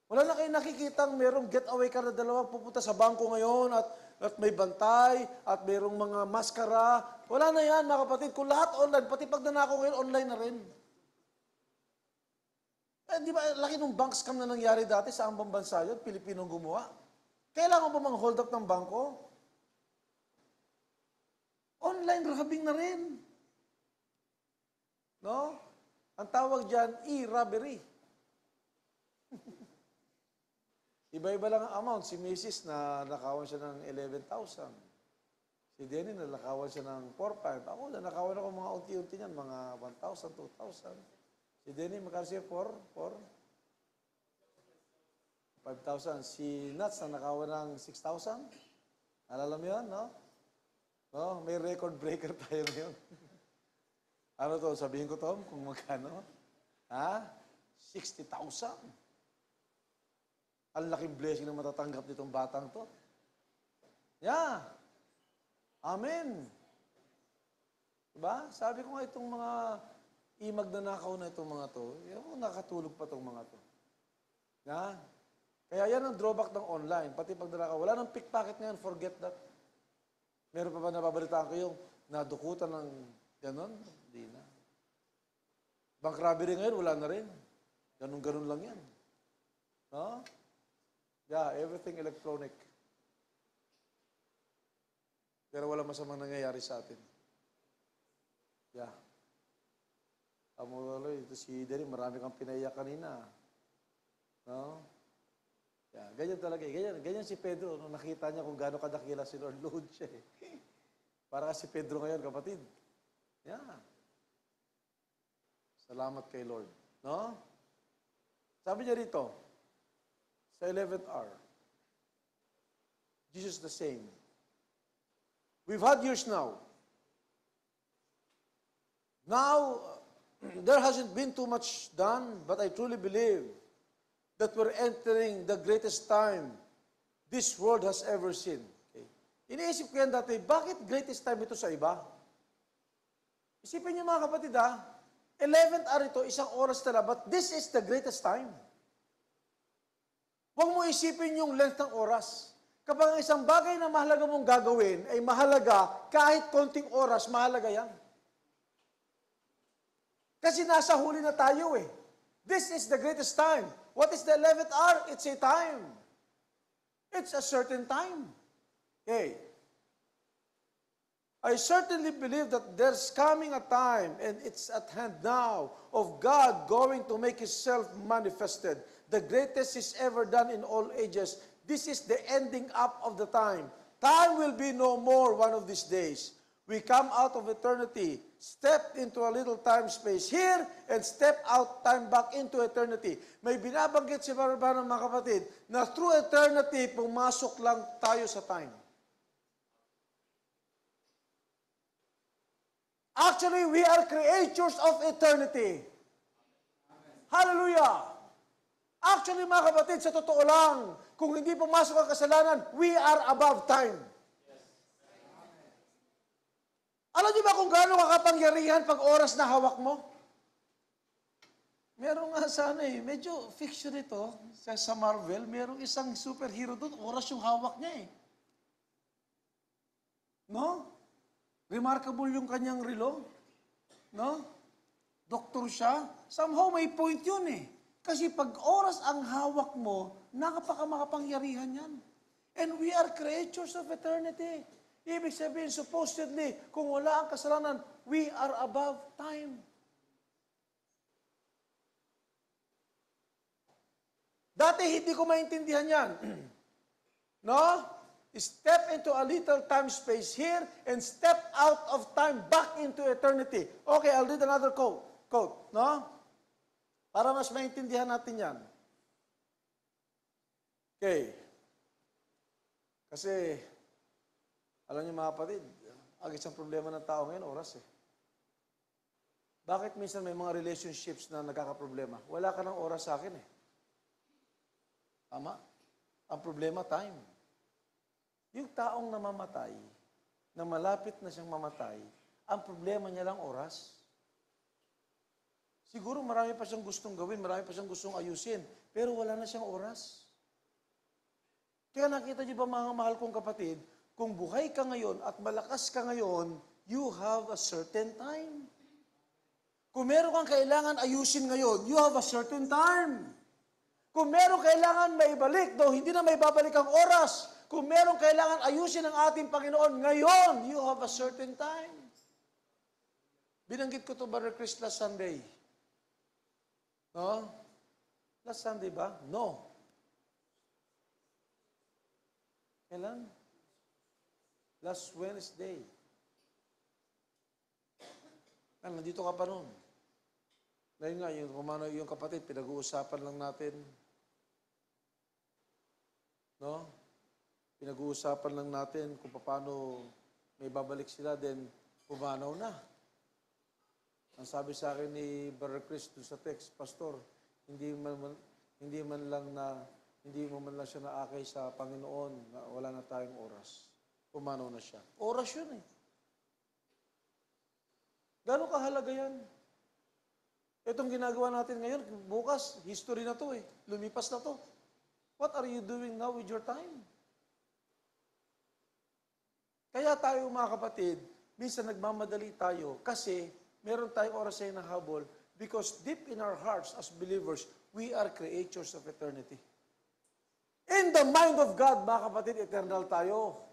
Wala na kayo nakikitang merong getaway car na dalawa pupunta sa bangko ngayon at may bantay at merong mga maskara. Wala na yan mga kapatid. Kung lahat online, pati pagnanakaw ngayon, online na rin. Di ba, laki nung bank scam na nangyari dati sa ambang bansa yun, Pilipinong gumawa. Kailangan ba mga hold up ng bangko? Online grabbing na rin. No? Ang tawag dyan, e-robbery. Iba-iba lang ang amount. Si Mrs. na nakawan siya ng 11,000. Si Denny na nakawan siya ng 4,500. Ako na nakawan ako mga unti-unti niyan, mga 1,000, 2,000. Si Denny, magkano siya? 5,000. Si Nuts na nakawan ng 6,000. Alala mo yun, no? No? May record breaker tayo ngayon. Ano to? Sabihin ko, Tom, kung magkano? 60,000. Ang laking blessing na matatanggap nitong batang to. Yeah. Amen. Diba? Sabi ko nga itong mga magnanakaw na itong mga to, nakatulog pa itong mga to. Yeah? Kaya yan ang drawback ng online. Pati pag nanakaw, wala nang pickpocket ngayon, forget that. Meron pa ba nababalitaan ko yung nadukutan ng ganon? Hindi na. Bank robbery ngayon, wala na rin. Ganun-ganun lang yan. No? Yeah, everything electronic. Pero wala masamang nangyayari sa atin. Yeah. Ito si Derry, marami kang pinaiyak kanina. No? Yeah, ganyan talaga. Ganyan si Pedro. Nung nakita niya kung gaano kadakila si Lord, load siya eh. Para si Pedro ngayon, kapatid. Yeah. Salamat kay Lord. No? Sabi niya rito, sa 11th hour, Jesus the same. We've had years now. Now, there hasn't been too much done, but I truly believe that we're entering the greatest time this world has ever seen. Okay. Iniisip ko yan dati, bakit greatest time ito sa iba? Isipin niyo mga kapatid 11th hour ito, isang oras tala, but this is the greatest time. Huwag mo isipin yung length ng oras. Kapag ang isang bagay na mahalaga mong gagawin ay mahalaga, kahit konting oras, mahalaga yan. Kasi nasa huli na tayo eh. This is the greatest time. What is the 11th hour? It's a time. It's a certain time. Okay. I certainly believe that there's coming a time, and it's at hand now, of God going to make Himself manifested. The greatest is ever done in all ages. This is the ending up of the time. Time will be no more one of these days. We come out of eternity, step into a little time space here, and step out time back into eternity. May binabanggit si Barbara ng mga kapatid, na through eternity, pumasok lang tayo sa time. Actually, we are creatures of eternity. Hallelujah! Actually, mga kapatid, sa totoo lang, kung hindi pumasok ang kasalanan, we are above time. Alam niyo ba kung gaano kakapangyarihan pag oras na hawak mo? Meron nga sana medyo fiction ito sa Marvel, merong isang superhero doon, oras yung hawak niya eh. No? Remarkable yung kanyang relo. No? Doktor siya. Somehow may point yun eh. Kasi pag oras ang hawak mo, makapangyarihan yan. And we are creatures of eternity. Ibig sabihin, supposedly, kung wala ang kasalanan, we are above time. Dati hindi ko maintindihan yan. No? Step into a little time space here and step out of time back into eternity. Okay, I'll read another quote. No? Para mas maintindihan natin yan. Okay. Kasi, alam niyo mga kapatid, ang isang problema ng tao ngayon, oras eh. Bakit minsan may mga relationships na nagkakaproblema? Wala ka ng oras sa akin eh. Tama? Ang problema, time. Yung taong namamatay, na malapit na siyang mamatay, ang problema niya lang oras. Siguro marami pa siyang gustong gawin, marami pa siyang gustong ayusin, pero wala na siyang oras. Kaya nakita niyo ba mga mahal kong kapatid, kung buhay ka ngayon at malakas ka ngayon, you have a certain time. Kung meron kang kailangan ayusin ngayon, you have a certain time. Kung meron kailangan maibalik, though hindi na may babalik ang oras, kung meron kailangan ayusin ng ating Panginoon, ngayon, you have a certain time. Binanggit ko to Brother Chris last Sunday. No? Last Sunday ba? No. Kailan? Last Wednesday. Nandito ka pa noon. Dahil nga, yung kapatid, pinag-uusapan lang natin. No? Pinag-uusapan lang natin kung paano may babalik sila, then pumanaw na. Ang sabi sa akin ni Brother Chris doon sa text, Pastor, hindi mo man lang siya naakay sa Panginoon na wala na tayong oras. Pumanaw na siya. Oras yun eh. Gano'ng kahalaga yan? Itong ginagawa natin ngayon, bukas, history na to eh. Lumipas na to. What are you doing now with your time? Kaya tayo mga kapatid, minsan nagmamadali tayo kasi meron tayong oras sa hinahabol because deep in our hearts as believers, we are creatures of eternity. In the mind of God, mga kapatid, eternal tayo.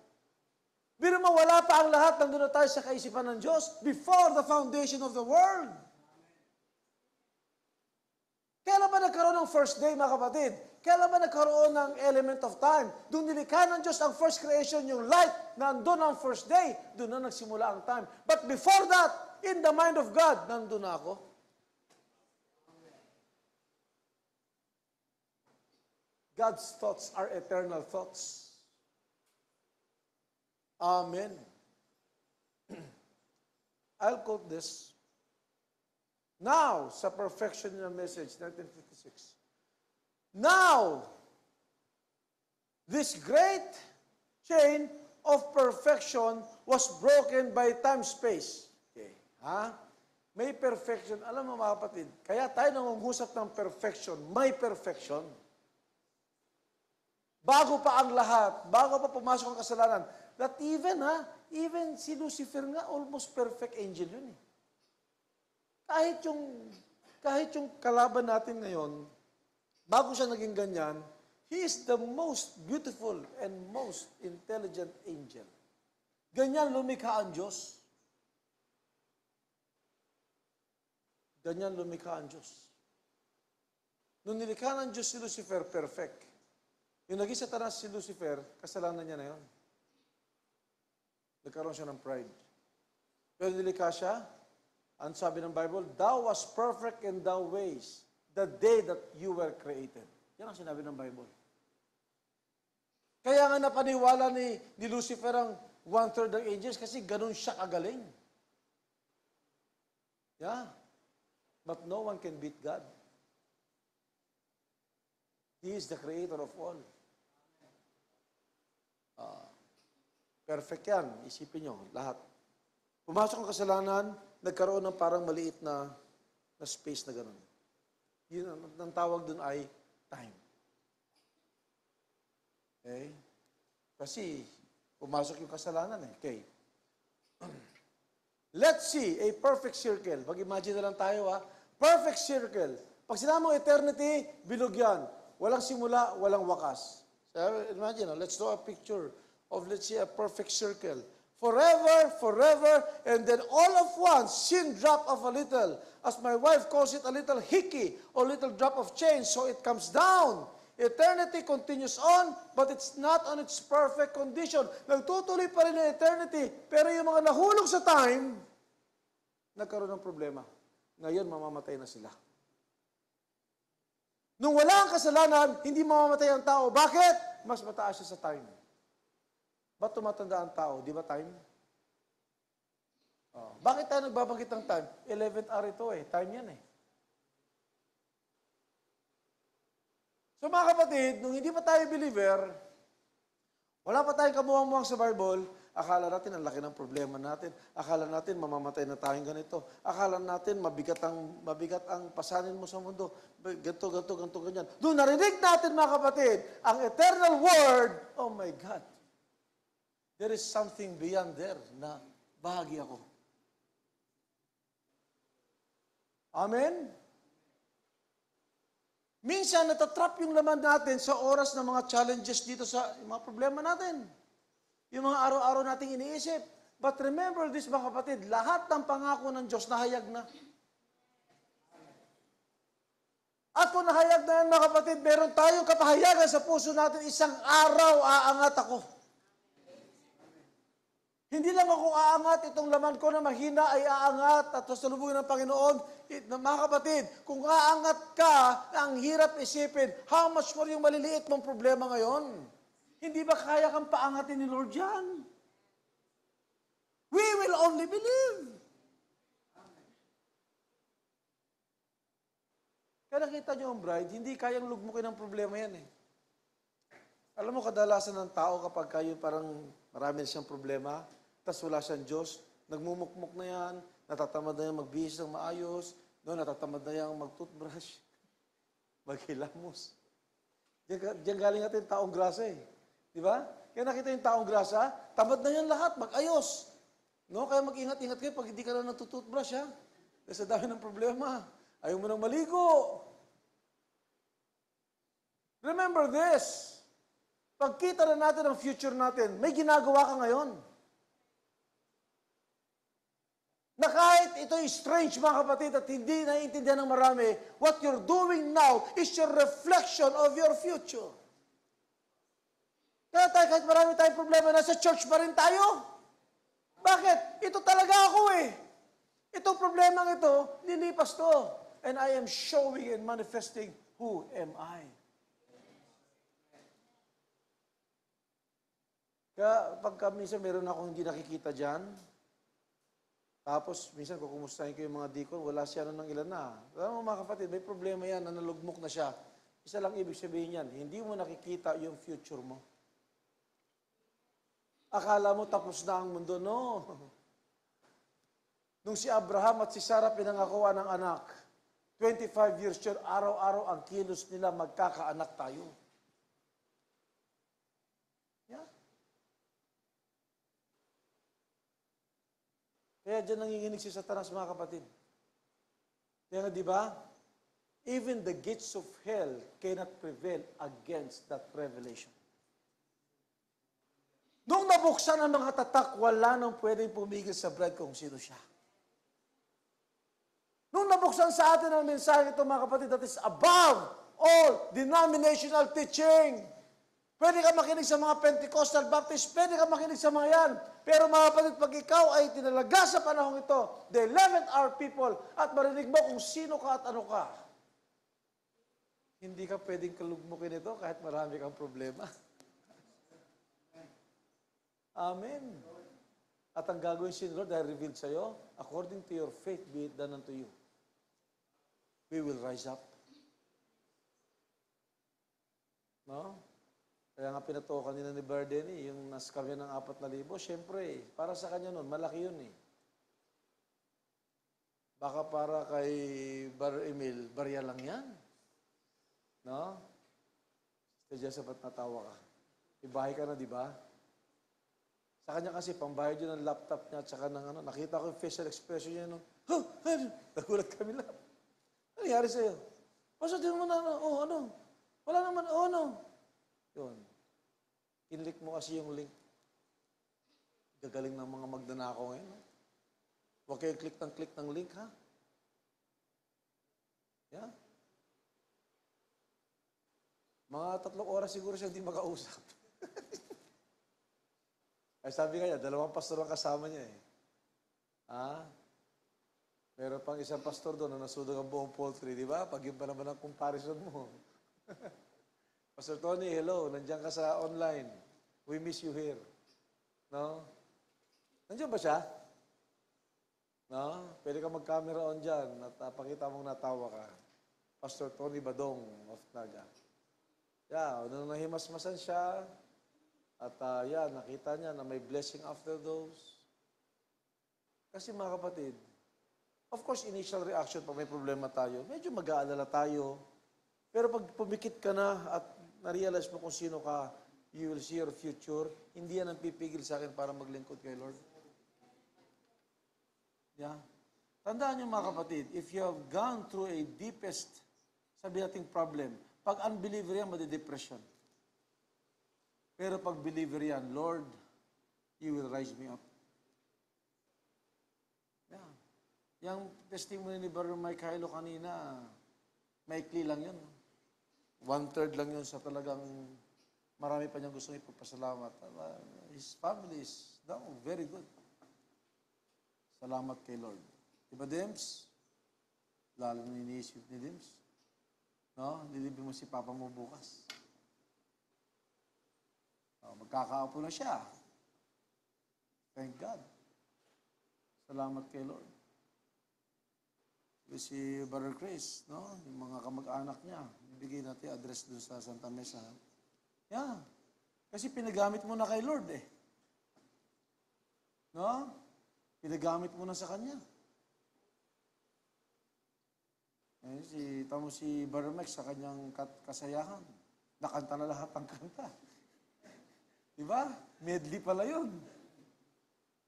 Pero mawala pa ang lahat, nandun na tayo sa kaisipan ng Diyos before the foundation of the world. Kailan ba nagkaroon ng first day, mga kapatid? Kailan ba nagkaroon ng element of time? Doon nilikha ng Diyos ang first creation, yung light, nandun ang first day. Doon na nagsimula ang time. But before that, in the mind of God, nandun na ako. God's thoughts are eternal thoughts. Amen. I'll quote this. Now, sa Perfection in a Message, 1956. Now, this great chain of perfection was broken by time-space. Okay. Ha? May perfection. Alam mo mga kapatid, kaya tayo nangungusap ng perfection, may perfection. Bago pa ang lahat, bago pa pumasok ang kasalanan, that even si Lucifer nga, almost perfect angel yun eh. Kahit yung kalaban natin ngayon, bago siya naging ganyan, he is the most beautiful and most intelligent angel. Ganyan lumikha ang Diyos. Ganyan lumikha ang Diyos. Nung nilikha ng Diyos si Lucifer, perfect. Yung naging Satanas si Lucifer, kasalanan niya na yun. Nagkaroon siya ng pride. Pero nilikha siya, ang sabi ng Bible, thou was perfect in thy ways the day that you were created. Yan ang sinabi ng Bible. Kaya nga napaniwala ni Lucifer ang 1/3 ng angels kasi ganun siya kagaling. Yeah. But no one can beat God. He is the creator of all. Perfect yan. Isipin nyo, lahat. Pumasok ang kasalanan, nagkaroon ng parang maliit na space na gano'n. Yun, ang tawag dun ay time. Okay? Kasi, pumasok yung kasalanan eh. Okay. Let's see a perfect circle. Mag-imagine na lang tayo ha. Perfect circle. Pag sinabi mo eternity, bilog yan. Walang simula, walang wakas. So, imagine, let's draw a picture of, let's say, a perfect circle. Forever, forever, and then all of once, sin drop off a little. As my wife calls it, a little hickey, or little drop of change, so it comes down. Eternity continues on, but it's not on its perfect condition. Nagtutuloy pa rin ang eternity, pero yung mga nahulog sa time, nagkaroon ng problema. Ngayon, mamamatay na sila. Nung wala ang kasalanan, hindi mamamatay ang tao. Bakit? Mas mataas siya sa time. Ba't tumatanda ang tao? Di ba time? Oh. Bakit tayo nagbabanggit ng time? 11th hour ito eh. Time yan eh. So mga kapatid, nung hindi pa tayo believer, wala pa tayong kamuhang-muhang sa Bible, akala natin ang laki ng problema natin. Akala natin mamamatay na tayong ganito. Akala natin mabigat ang pasanin mo sa mundo. Ganto, ganyan. Doon narinig natin mga kapatid, ang eternal word, oh my God, there is something beyond there na bahagi ako. Amen? Minsan, natatrap yung laman natin sa oras ng mga challenges dito sa mga problema natin. Yung mga araw-araw nating iniisip. But remember this, mga kapatid, lahat ng pangako ng Diyos nahayag na. At kung nahayag na yan, mga kapatid, meron tayong kapahayagan sa puso natin, isang araw aangat ako. Hindi lang ako aangat, itong laman ko na mahina ay aangat at sasalubungin ng Panginoon. Mga kapatid, kung aangat ka, ang hirap isipin, how much more yung maliliit mong problema ngayon? Hindi ba kaya kang paangatin ni Lord yan? We will only believe. Kaya nakita niyo ang bride, hindi kayang lugmukin ang problema yan eh. Alam mo, kadalasan ng tao kapag kayo parang marami na siyang problema, tas wala siyang Diyos, nagmumukmuk na yan, natatamad na yan magbihis ng maayos, no, natatamad na yan mag-toothbrush, maghilamos. Diyan galing natin taong grasa eh. Di ba? Kaya nakita yung taong grasa, tamad na yan lahat, mag-ayos. No? Kaya mag-ingat-ingat kayo pag hindi ka na nagtutoothbrush, ha? Kasi dami ng problema. Ayaw mo nang maligo. Remember this. Pagkita na natin ang future natin, may ginagawa ka ngayon. Na kahit ito'y strange, mga kapatid, at hindi naiintindihan ng marami, what you're doing now is your reflection of your future. Kaya tayo, kahit marami tayong problema, nasa church pa rin tayo. Bakit? Ito talaga ako eh. Itong problemang ito, nilipas to. And I am showing and manifesting who am I. Kaya pagka minsan meron akong hindi nakikita dyan, tapos minsan kukumustahin ko yung mga deacon, wala siya ng ilan na. Alam mo mga kapatid, may problema yan, nalugmok na siya. Isa lang ibig sabihin yan, hindi mo nakikita yung future mo. Akala mo tapos na ang mundo, no? Nung si Abraham at si Sarah pinangakuan ng anak, 25 years yun, araw-araw ang kilos nila, magkakaanak tayo. Yeah. Kaya dyan nanginginig si Satanas, mga kapatid. Kaya nga, di ba? Even the gates of hell cannot prevail against that revelation. Nung nabuksan ang mga tatak, wala nang pwedeng pumigil sa bride kung sino siya. Nung nabuksan sa atin ang mensahe ito, mga kapatid, that is above all denominational teaching. Pwede ka makinig sa mga Pentecostal Baptist, pwede ka makinig sa mga yan. Pero mga kapatid, pag ikaw ay tinalaga sa panahong ito, the 11th hour people, at marinig mo kung sino ka at ano ka, hindi ka pwedeng kalugmukin ito kahit marami kang problema. Amen. At ang gagawin si Lord dahil revealed sa iyo, according to your faith, be it done unto you. We will rise up. No? Kaya nga pinatuwa kanina ni Bardeni, yung naskam niya ng 4,000, syempre, para sa kanya nun, malaki yun eh. Baka para kay Bar Emil, barya lang yan. No? Kaya sapat natawa ka. Ibahay ka na, di ba? Sa kanya kasi, pambayad yun ng laptop niya at saka ng ano, nakita ko yung facial expression niya nung, nagulat kami lahat. Ano nangyari sa'yo? Pastor, di mo na, oh, ano? Wala naman, oh, ano? Yun. Kinlik mo kasi yung link. Gagaling ng mga magdanakaw ngayon. No? Huwag kayo click ng link, ha? Yeah. Mga 3 oras siguro siya hindi makausap. Ay sabi kaya, 2 pastor ang kasama niya eh. Ah? Meron pang isang pastor doon na nasudog ang buong poultry, di ba? Pag yun pa naman ang comparison mo. Pastor Tony, hello. Nandiyan ka sa online. We miss you here. No? Nandiyan ba siya? No? Pwede ka mag-camera on dyan at pakita mong natawa ka. Pastor Tony Badong of Naga. Yeah, nung nahimasmasan siya, at nakita niya na may blessing after those. Kasi mga kapatid, of course, initial reaction pag may problema tayo, medyo mag-aalala tayo. Pero pag pumikit ka na at na-realize mo kung sino ka, you will see your future, hindi yan ang pipigil sa akin para maglingkod kay Lord. Yeah. Tandaan niyo mga kapatid, if you have gone through a deepest, sabi nating problem, pag unbeliever yan, madidepression. Pero pag believer yan, Lord, you will rise me up. Yeah. Yung testimony ni Brother Mike Hailo kanina, maikli lang yun. 1/3 lang yun sa talagang marami pa niyang gustong ipagpasalamat. His family is very good. Salamat kay Lord. Diba, Dims? Lalo na iniisip ni Dims. No? Nilibing mo si Papa mo bukas. Magkakaupo na siya. Thank God. Salamat kay Lord. Si Brother Chris, no? Yung mga kamag-anak niya, ibigay natin address doon sa Santa Mesa. Yeah. Kasi pinagamit mo na kay Lord eh. No? Pinagamit mo na sa Kanya. Tamo si Brother Mike sa kanyang kasayahan. Nakanta na lahat ang kanta. Diba? Medley pala yun.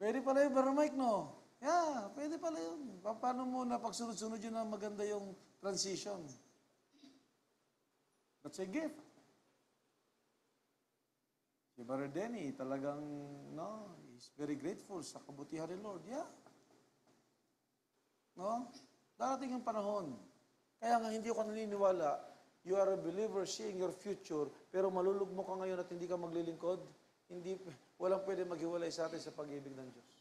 Pwede pala yun, Brother Mike, no? Yeah, pwede pala yun. Paano mo na pagsunod-sunod yun na maganda yung transition? That's a gift. Si Brother Denny, talagang, no, he's very grateful sa kabutihan ni Lord. Yeah. No? Darating yung panahon. Kaya nga hindi ako naniniwala, you are a believer seeing your future, pero malulugmok ka ngayon at hindi ka maglilingkod, walang pwede maghiwalay sa atin sa pag-ibig ng Diyos.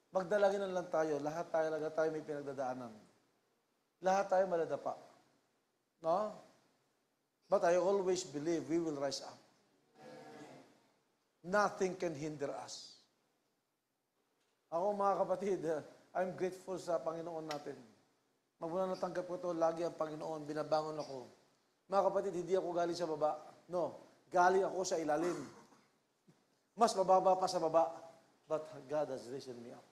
Magdalaginan lang tayo, lahat tayo may pinagdadaanan. Lahat tayo maladapa. No? But I always believe we will rise up. Nothing can hinder us. Ako mga kapatid, I'm grateful sa Panginoon natin. Magmula natanggap ko ito, lagi ang Panginoon, binabangon ako. Mga kapatid, hindi ako galing sa baba. No, galing ako sa ilalim. Mas mababa pa sa baba. But God has risen me up.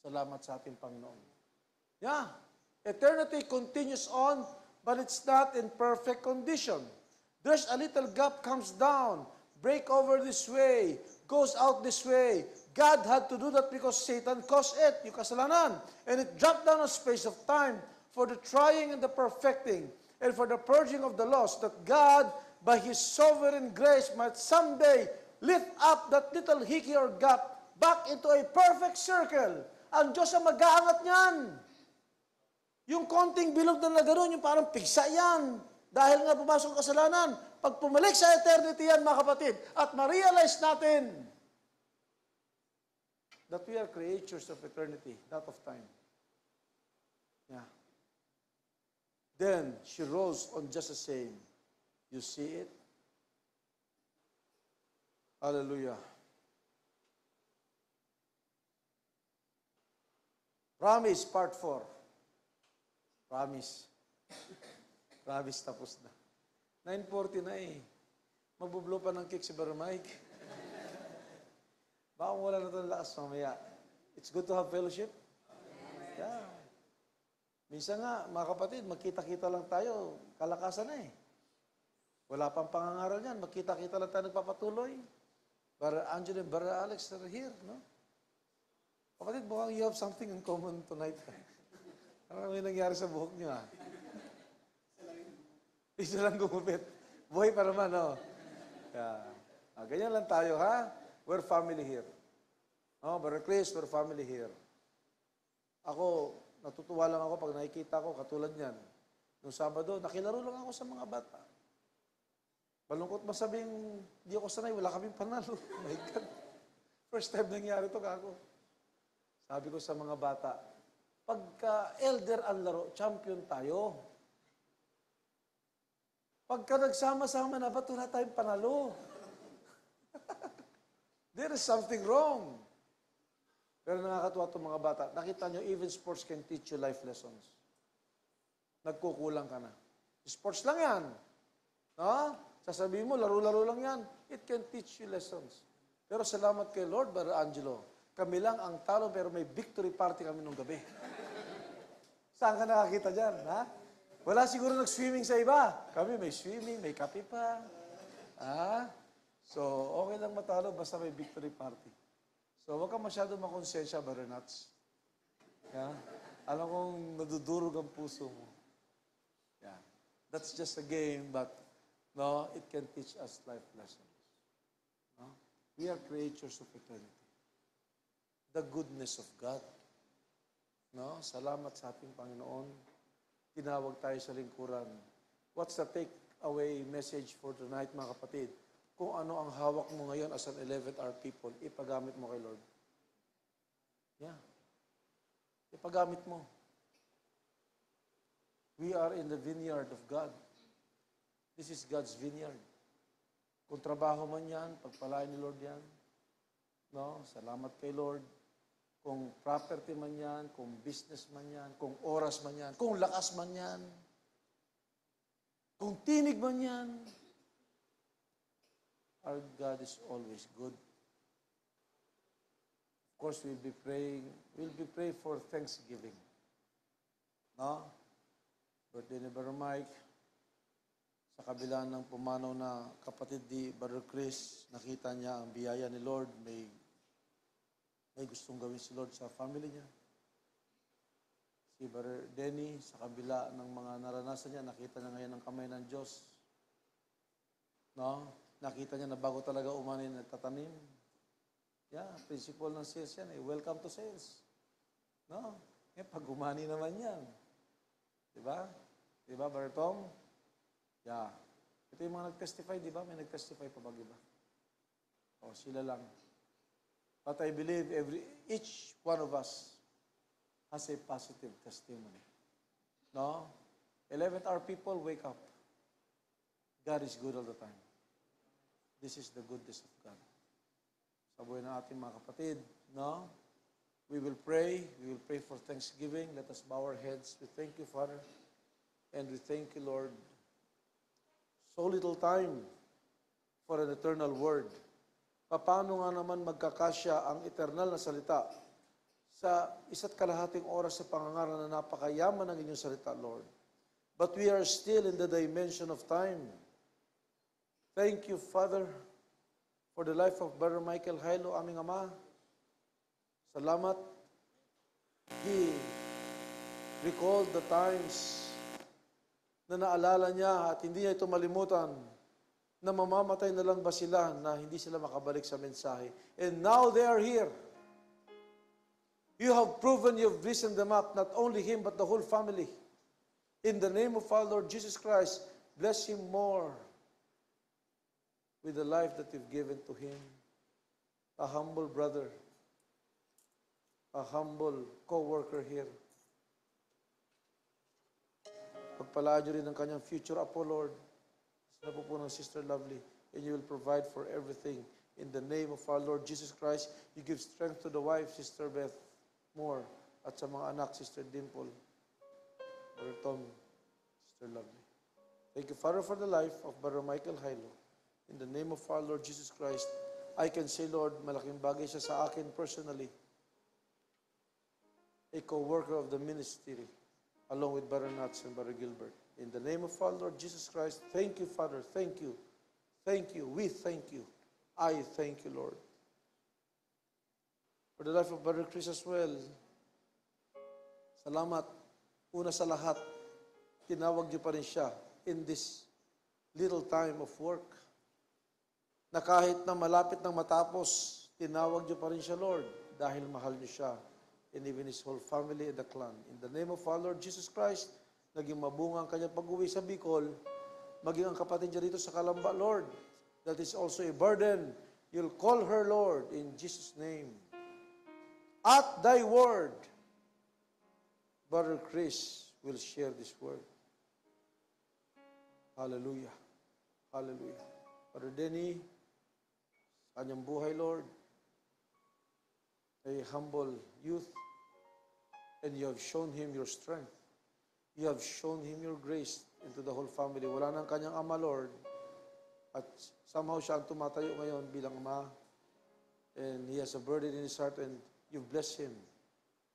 Salamat sa ating Panginoon. Yeah, eternity continues on, but it's not in perfect condition. There's a little gap comes down, break over this way, goes out this way. God had to do that because Satan caused it, yung kasalanan. And it dropped down a space of time for the trying and the perfecting and for the purging of the lost, that God, by His sovereign grace, might someday lift up that little hickey or gap back into a perfect circle. Ang Diyos ang mag-aangat niyan. Yung konting bilog na gano'n, yung parang pigsa yan. Dahil nga pumasok ang kasalanan, pag pumalik sa eternity yan, mga kapatid, at ma-realize natin that we are creatures of eternity, not of time. Yeah. Then, she rose on just the same. You see it? Hallelujah. Promise, part 4. Promise. Promise, tapos na. 9:40 na eh. Magbublo pa ng cake si Brother Mike. Baka wala na itong lakas mamaya. It's good to have fellowship. Yeah. Minsan nga, mga kapatid, magkita-kita lang tayo, kalakasan na eh. Wala pang pangangaral yan, magkita-kita lang tayo nagpapatuloy. Brother Angelo and Brother Alex are here, no? Kapatid, mukhang you have something in common tonight. Ano yung nangyari sa buhok niyo, ah? Isa lang gumupit. Buhay pa naman, no? Yeah. Ganyan lang tayo, ha? We're family here. No, Brother Chris, we're family here. Ako, natutuwa lang ako pag nakikita ko, katulad niyan. Noong Sabado, nakilaro lang ako sa mga bata. Malungkot masabing, di ako sanay, wala kaming panalo. Oh my God. First time nangyari ito, kako. Sabi ko sa mga bata, pagka elder ang laro, champion tayo. Pagka nagsama-sama na, ba't wala tayong panalo? There is something wrong. Pero nakakatuwa itong mga bata. Nakita nyo, even sports can teach you life lessons. Nagkukulang ka na. Sports lang yan. No? Sasabihin mo, laro-laro lang yan. It can teach you lessons. Pero salamat kay Lord, Brother Angelo. Kami lang ang talo, pero may victory party kami nung gabi. Saan ka nakakita dyan? Ha? Wala siguro nag-swimming sa iba. Kami may swimming, may kape pa. Ha? So, okay lang matalo, basta may victory party. So, huwag ka masyado makonsensya, Brother Nats. Yeah? Alam kong nadudurog ang puso mo. Yeah. That's just a game, but no, it can teach us life lessons. No? We are creatures of eternity. The goodness of God. No? Salamat sa ating Panginoon. Tinawag tayo sa lingkuran. What's the take-away message for tonight, mga kapatid? Kung ano ang hawak mo ngayon as an 11th-hour people, ipagamit mo kay Lord. Yeah. Ipagamit mo. We are in the vineyard of God. This is God's vineyard. Kung trabaho man yan, pagpalain ni Lord yan. No? Salamat kay Lord. Kung property man yan, kung business man yan, kung oras man yan, kung lakas man yan, kung tinig man yan, our God is always good. Of course, we'll be praying for Thanksgiving. No? Birthday ni Brother Mike, sa kabila ng pumanaw na kapatid ni Brother Chris, nakita niya ang biyaya ni Lord, may gustong gawin si Lord sa family niya. Si Brother Denny, sa kabila ng mga naranasan niya, nakita niya ngayon ang kamay ng Diyos. No? Nakita niya na bago talaga umani nagtatanim. Yeah, principle ng sales yan. Welcome to sales. No? Pag umani naman yan. Diba? Diba, Brother Tom? Yeah. Ito yung mga nag-testify, diba? May nag-testify pa ba, diba? O, sila lang. But I believe each one of us has a positive testimony. No? 11th-hour people, wake up. God is good all the time. This is the goodness of God. Sa buhay ng ating mga kapatid, no? We will pray for Thanksgiving. Let us bow our heads. We thank you, Father, and we thank you, Lord. So little time for an eternal word. Paano nga naman magkakasya ang eternal na salita sa 1.5 oras sa pangangaral na napakayaman ng inyong salita, Lord. But we are still in the dimension of time. Thank you, Father, for the life of Brother Michael Hailo, aming Ama. Salamat. He recalled the times na naalala niya at hindi niya ito malimutan na mamamatay na lang ba sila na hindi sila makabalik sa mensahe. And now they are here. You have proven you've risen them up, not only him, but the whole family. In the name of our Lord Jesus Christ, bless him more with the life that you've given to him. A humble brother, a humble co-worker here. Pagpalaan niyo rin ang kanyang future apo, Lord. Sa po ng Sister Lovely, and you will provide for everything. In the name of our Lord Jesus Christ, you give strength to the wife, Sister Beth Moore, at sa mga anak, Sister Dimple, Brother Tom, Sister Lovely. Thank you, Father, for the life of Brother Michael Hailo. In the name of our Lord Jesus Christ, I can say, Lord, malaking bagay siya sa akin personally. A co-worker of the ministry, along with Brother Nats and Brother Gilbert. In the name of our Lord Jesus Christ, thank you, Father. Thank you. Thank you. We thank you. I thank you, Lord. For the life of Brother Chris as well. Salamat. una sa lahat, tinawag niyo pa rin siya in this little time of work. Na kahit na malapit nang matapos, tinawag niyo pa rin siya, Lord, dahil mahal niyo siya and even his whole family and the clan. In the name of our Lord Jesus Christ, naging mabunga ang kanyang pag-uwi sa Bicol, maging ang kapatid niya rito sa Kalamba, Lord, that is also a burden. You'll call her, Lord, in Jesus' name. At thy word, Brother Chris will share this word. Hallelujah. Hallelujah. Brother Denny, sa kanyang buhay, Lord, a humble youth, and you have shown him your strength. You have shown him your grace into the whole family. Wala nang kanyang ama, Lord, at somehow siya ang tumatayo ngayon bilang ama, and he has a burden in his heart, and you've blessed him.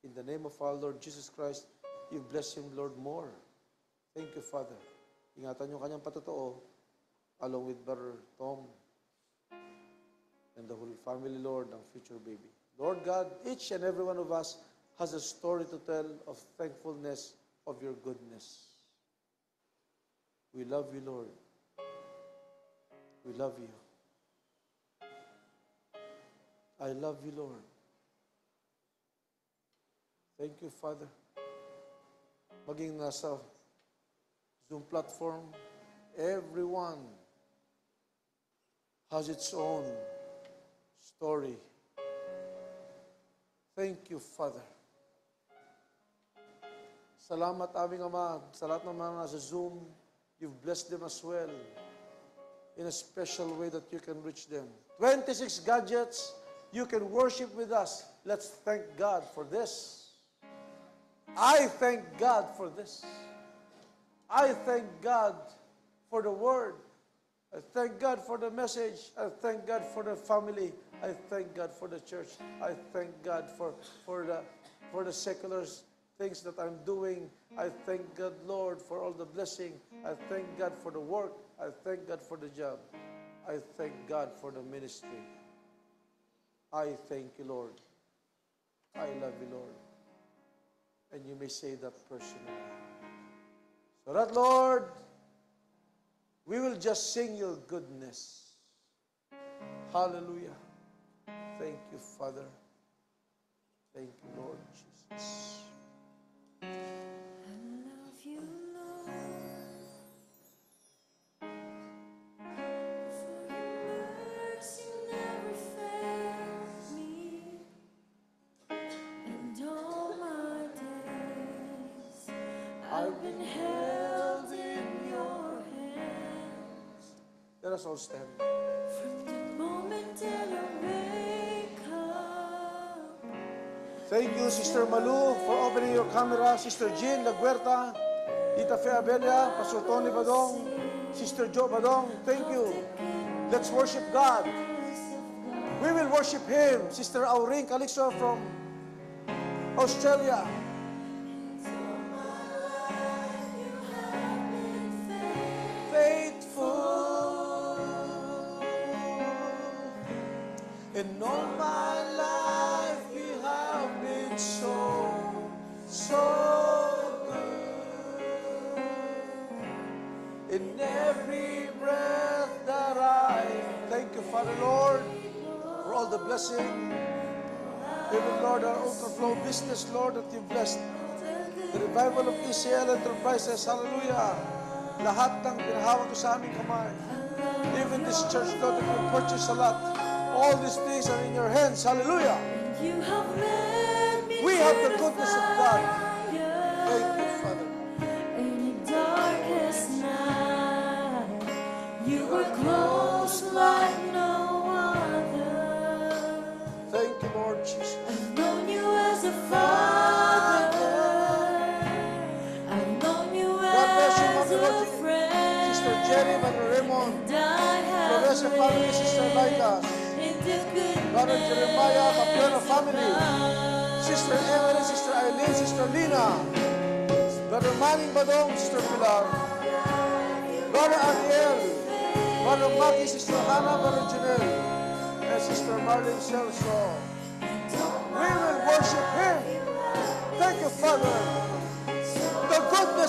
In the name of our Lord Jesus Christ, you've blessed him, Lord, more. Thank you, Father. Ingatan yung kanyang patotoo, along with Brother Tom, and the whole family, Lord, ang future baby. Lord God, each and every one of us has a story to tell of thankfulness of your goodness. We love you, Lord. We love you. I love you, Lord. Thank you, Father. Maging nasa Zoom platform, everyone has its own story. Thank you, Father. Salamat, aming Ama, sa lahat ng mga nasa Zoom. You've blessed them as well in a special way that you can reach them. 26 gadgets, you can worship with us. Let's thank God for this. I thank God for this. I thank God for the word. I thank God for the message. I thank God for the family. I thank God for the church. I thank God for the secular things that I'm doing. I thank God, Lord, for all the blessing. I thank God for the work. I thank God for the job. I thank God for the ministry. I thank you, Lord. I love you, Lord. And you may say that personally. So that, Lord, we will just sing your goodness. Hallelujah. Thank you, Father. Thank you, Lord Jesus. I love you, Lord, for your mercy never fails me, and all my days I've been held in your hands. Let us all stand. From the moment that I wake up, Thank you, Sister Malu, for opening your camera. Sister Jean Laguerta, Tita Fe Abelia, Pastor Tony Badong, Sister Jo Badong, thank you. Let's worship God. We will worship Him. Sister Auring Calixto from Australia. Faithful. In all my life you have been so good. In every breath that I thank you, Father Lord, for all the blessing. Even Lord, our overflow business, Lord, that you blessed. The revival of ECL Enterprises, hallelujah. Lahat ng pinahawak ko sa aming kamay. Even this church, Lord, that we purchase a lot. All these things are in your hands, hallelujah. you have led me We to have the the goodness of God. fire. Thank you, Father. In the darkest night, you were close like no other. Thank you, Lord Jesus. I've known you as a father. I've known you God bless you, as Mami a Rogie, friend. Sister Jenny, Brother Raymond, And I have Flores family, Sister Laila, into goodness. Brother Jeremiah, Capiano family, Sister Emily, Sister Eileen, Sister Lina, Brother Manning Badong, Sister Pilar, Brother Ariel, Brother Maggie, Sister Hannah, Brother Janelle, and Sister Marlene Celso. We will worship Him. Thank you, Father. The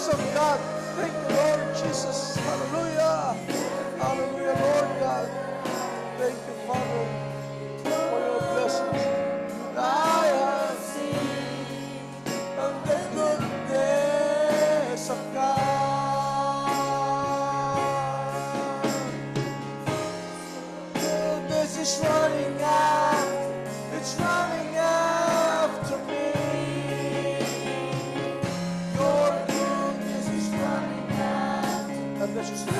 of God. Thank you, Lord Jesus. Hallelujah. Hallelujah, Lord God. Thank you, Father, for your blessings. I have seen of the goodness of God. Goodness is running out. It's running after me. Your goodness is running after. God bless you, sir.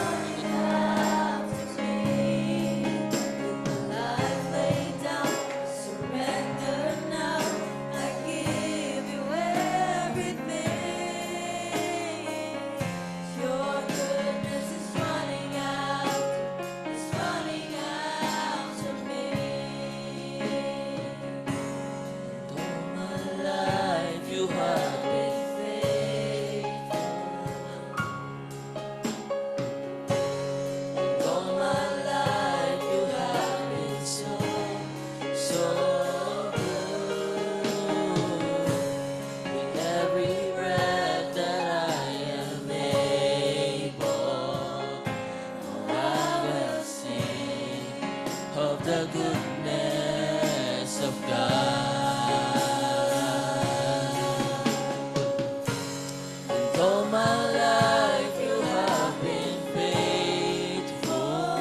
You have been faithful. All my life you have been so, so good. With every breath that I am able, I will sing of the goodness of God. All my life you have been faithful.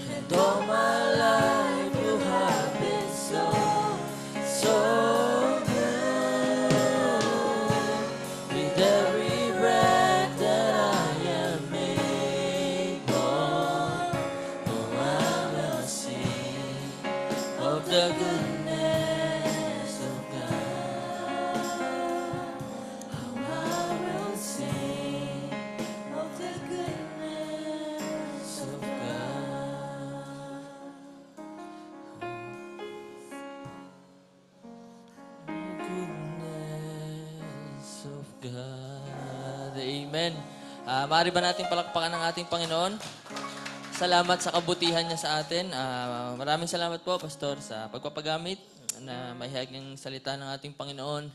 And all my life you have been so, so good. With every breath that I am able, oh, I will sing of the goodness of God. How I will sing of the goodness of God. Goodness of God. Amen. Maaari ba natin palakpakan ang ating Panginoon? Salamat sa kabutihan niya sa atin. Maraming salamat po, Pastor, sa pagpapagamit na mahihag ng salita ng ating Panginoon.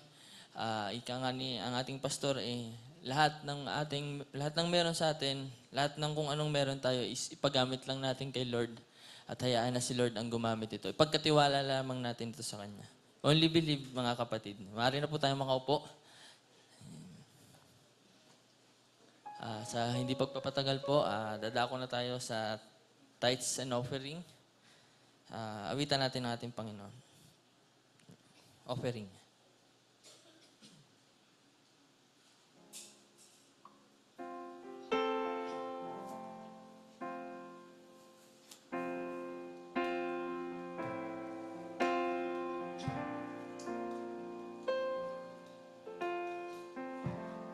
Ika nga ni ang ating pastor, lahat ng meron sa atin, lahat ng kung anong meron tayo is ipagamit lang natin kay Lord at hayaan na si Lord ang gumamit ito. Ipagkatiwala lamang natin ito sa Kanya. Only believe, mga kapatid. Maaari na po tayong makaupo. Sa hindi pagpapatagal po, dadako na tayo sa tithes and offering. Awitan natin ang ating Panginoon. Offering.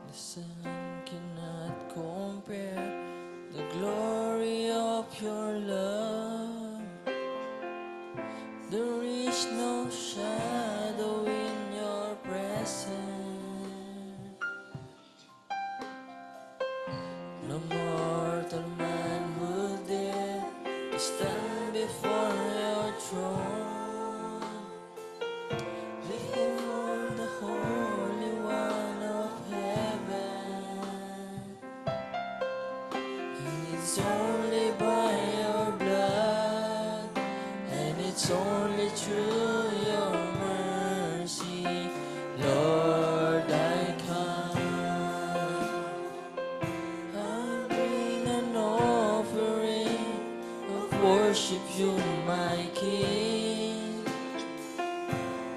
The sun cannot compare the glory of your love. There is no shadow in your presence. No mortal man would dare to stand before your throne. Before the Holy One of heaven. And it's only by your blood, and it's only through your mercy, Lord, I come. I bring an offering of worship you, my King.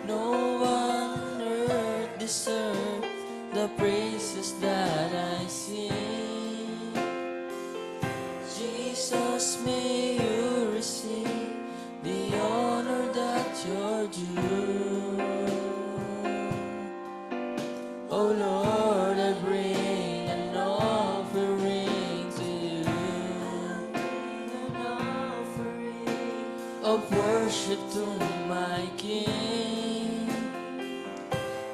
No one on earth deserves the praises that I sing. Jesus, may you receive the honor that you're due. Oh Lord, I bring an offering to you, an offering of worship to my King.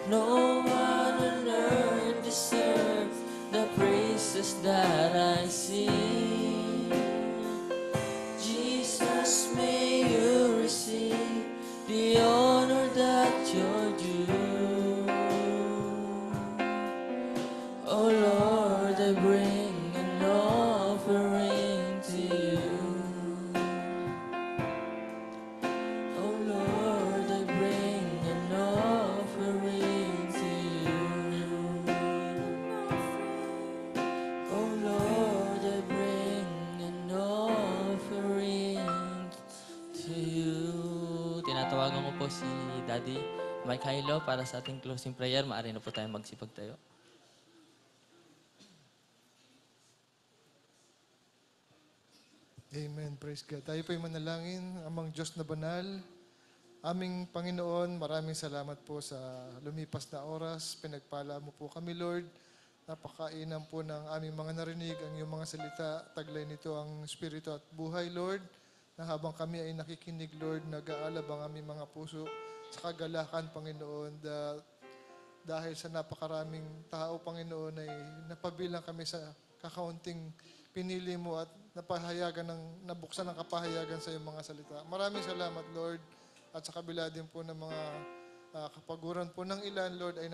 No one on earth deserves the praises that I sing. Jesus, may you receive the honor that you're due. to you. Tinatawagan ko po si Daddy Mike Hilo para sa ating closing prayer. Maaari na po tayo magsipagtayo. Amen. Praise God. Tayo po'y manalangin, amang Diyos na banal. Aming Panginoon, maraming salamat po sa lumipas na oras. Pinagpala mo po kami, Lord. Napakainan po ng aming mga narinig ang iyong mga salita. Taglay nito ang Espiritu at buhay, Lord. Na habang kami ay nakikinig, Lord, nag-aalab ang aming mga puso sa kagalakan, Panginoon. Dahil sa napakaraming tao, Panginoon, ay napabilang kami sa kakaunting pinili mo at nabuksan ng kapahayagan sa iyong mga salita. Maraming salamat, Lord. At sa kabila din po ng mga kapaguran po ng ilan, Lord, ay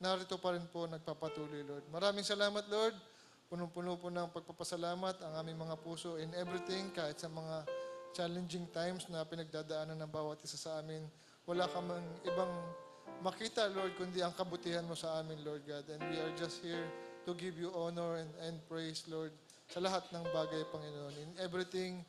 narito pa rin po nagpapatuloy, Lord. Maraming salamat, Lord. Punong-puno po ng pagpapasalamat ang aming mga puso in everything, kahit sa mga challenging times na pinagdadaanan ng bawat isa sa amin. Wala ka mang ibang makita, Lord, kundi ang kabutihan mo sa amin, Lord God. And we are just here to give you honor and praise, Lord, sa lahat ng bagay, Panginoon. In everything,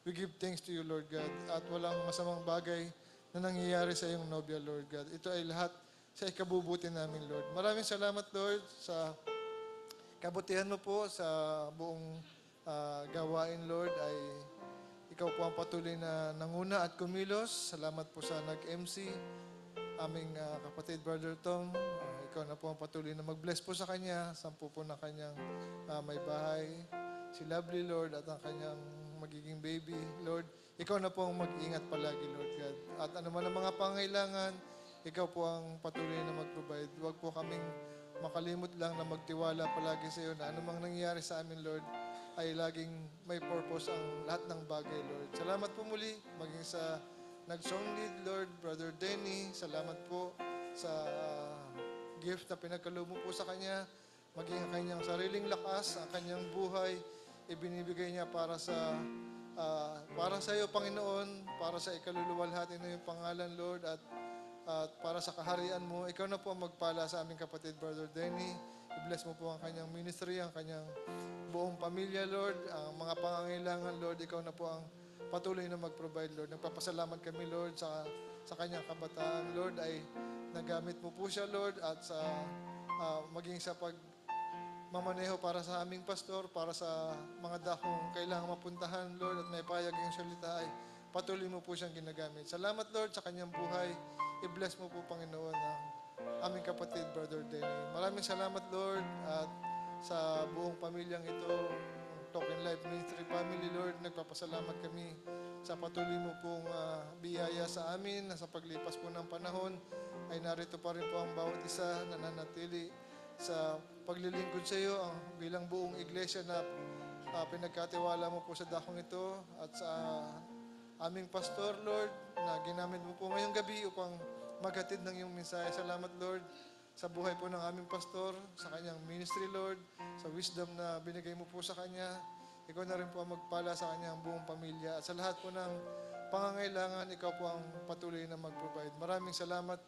we give thanks to you, Lord God. At walang masamang bagay na nangyayari sa iyong nobya, Lord God. Ito ay lahat sa ikabubuti namin, Lord. Maraming salamat, Lord, sa kabutihan mo po sa buong gawain, Lord, ay ikaw po ang patuloy na nanguna at kumilos. Salamat po sa nag-MC, aming kapatid, Brother Tom. Ikaw na po ang patuloy na mag-bless po sa kanya. Sampu po na kanyang may bahay. Si Lovely, Lord, at ang kanyang magiging baby, Lord. Ikaw na po ang mag-ingat palagi, Lord God. At ano man ang mga pangailangan, ikaw po ang patuloy na mag-provide. Huwag po kaming makalimot lang na magtiwala palagi sa iyo na anumang nangyayari sa amin, Lord, ay laging may purpose ang lahat ng bagay, Lord. Salamat po muli, maging sa nag-song lead, Lord, Brother Denny. Salamat po sa gift na pinagkaloob mo po sa kanya, maging ang kanyang sariling lakas, ang kanyang buhay, ibinibigay niya para sa iyo, Panginoon, para sa ikaluluwalhati na iyong pangalan, Lord, at para sa kaharian mo. Ikaw na po ang magpala sa aming kapatid, Brother Denny. I-bless mo po ang kanyang ministry, ang kanyang buong pamilya, Lord. Ang mga pangangailangan, Lord, ikaw na po ang patuloy na mag-provide, Lord. Nagpapasalamat kami, Lord, sa kanyang kabataan, Lord, ay nagamit mo po siya, Lord, at sa maging sa mamaneho para sa aming pastor, para sa mga dakong kailangan mapuntahan, Lord, at may payag yung salita ay patuloy mo po siyang ginagamit. Salamat, Lord, sa kanyang buhay. I-bless mo po, Panginoon, ang aming kapatid, Brother Denny. Maraming salamat, Lord, at sa buong pamilyang ito, Token Life Ministry Family, Lord, nagpapasalamat kami sa patuloy mo pong biyaya sa amin, na sa paglipas po ng panahon, ay narito pa rin po ang bawat isa na nanatili sa paglilingkod sa iyo bilang buong iglesia na pinagkatiwala mo po sa dakong ito at sa aming pastor, Lord, na ginamit mo po ngayong gabi upang maghatid ng iyong mensahe. Salamat, Lord, sa buhay po ng aming pastor, sa kanyang ministry, Lord, sa wisdom na binigay mo po sa kanya. Ikaw na rin po ang magpala sa kanyang buong pamilya. At sa lahat po ng pangangailangan, ikaw po ang patuloy na mag-provide. Maraming salamat,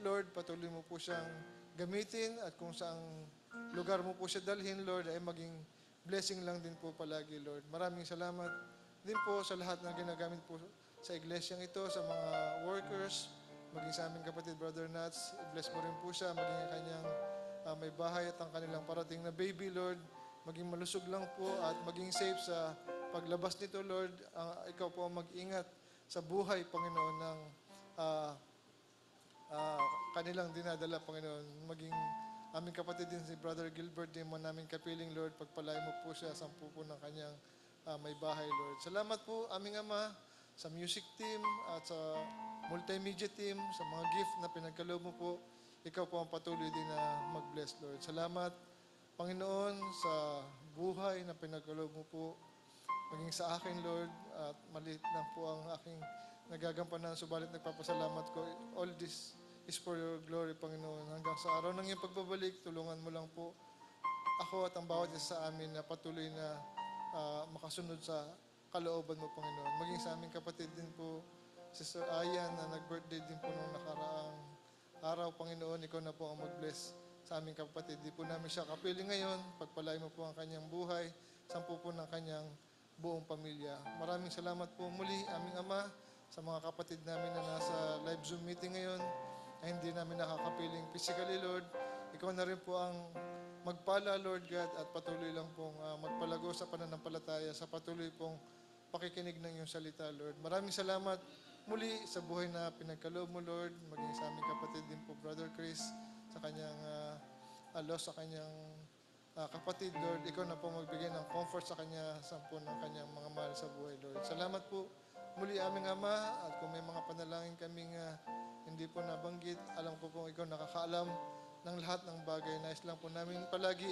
Lord. Patuloy mo po siyang gamitin at kung saang lugar mo po siya dalhin, Lord, ay maging blessing lang din po palagi, Lord. Maraming salamat din po sa lahat na ginagamit po sa iglesyang ito, sa mga workers, maging sa aming kapatid, Brother Nats. Bless mo rin po siya, maging ang kanyang may bahay at ang kanilang parating na baby, Lord. Maging malusog lang po at maging safe sa paglabas nito, Lord. Ikaw po ang mag-ingat sa buhay, Panginoon, ng kanilang dinadala, Panginoon. Maging aming kapatid din si Brother Gilbert, din mo namin kapiling, Lord. Pagpalain mo po siya, sampu po ng kanyang may bahay, Lord. Salamat po, aming Ama, sa music team at sa multimedia team, sa mga gift na pinagkaloob mo po. Ikaw po ang patuloy din na mag-bless, Lord. Salamat, Panginoon, sa buhay na pinagkaloob mo po. Maging sa akin, Lord, at maliit lang po ang aking nagagampanan, subalit nagpapasalamat ko. All this is for your glory, Panginoon. Hanggang sa araw ng iyong pagbabalik, tulungan mo lang po ako at ang bawat isa sa amin na patuloy na makasunod sa kalooban mo, Panginoon. Maging sa aming kapatid din po, Sister Ayan, na nag-birthday din po nung nakaraang araw, Panginoon. Ikaw na po ang mag-bless sa aming kapatid. Di po namin siya kapiling ngayon. Pagpalain mo po ang kanyang buhay, sampu po ng kanyang buong pamilya. Maraming salamat po muli, aming Ama, sa mga kapatid namin na nasa live Zoom meeting ngayon, na hindi namin nakakapiling physically, Lord. Ikaw na rin po ang magpala, Lord God, at patuloy lang pong magpalago sa pananampalataya, sa patuloy pong pakikinig ng iyong salita, Lord. Maraming salamat muli sa buhay na pinagkaloob mo, Lord, maging sa aming kapatid din po, Brother Chris, sa kanyang loss sa kanyang kapatid, Lord. Ikaw na po magbigay ng comfort sa kanya, sa po ng kanyang mga mahal sa buhay, Lord. Salamat po muli aming Ama, at kung may mga panalangin kaming hindi po nabanggit, alam ko po ikaw nakakaalam ng lahat ng bagay. Nais lang po namin palagi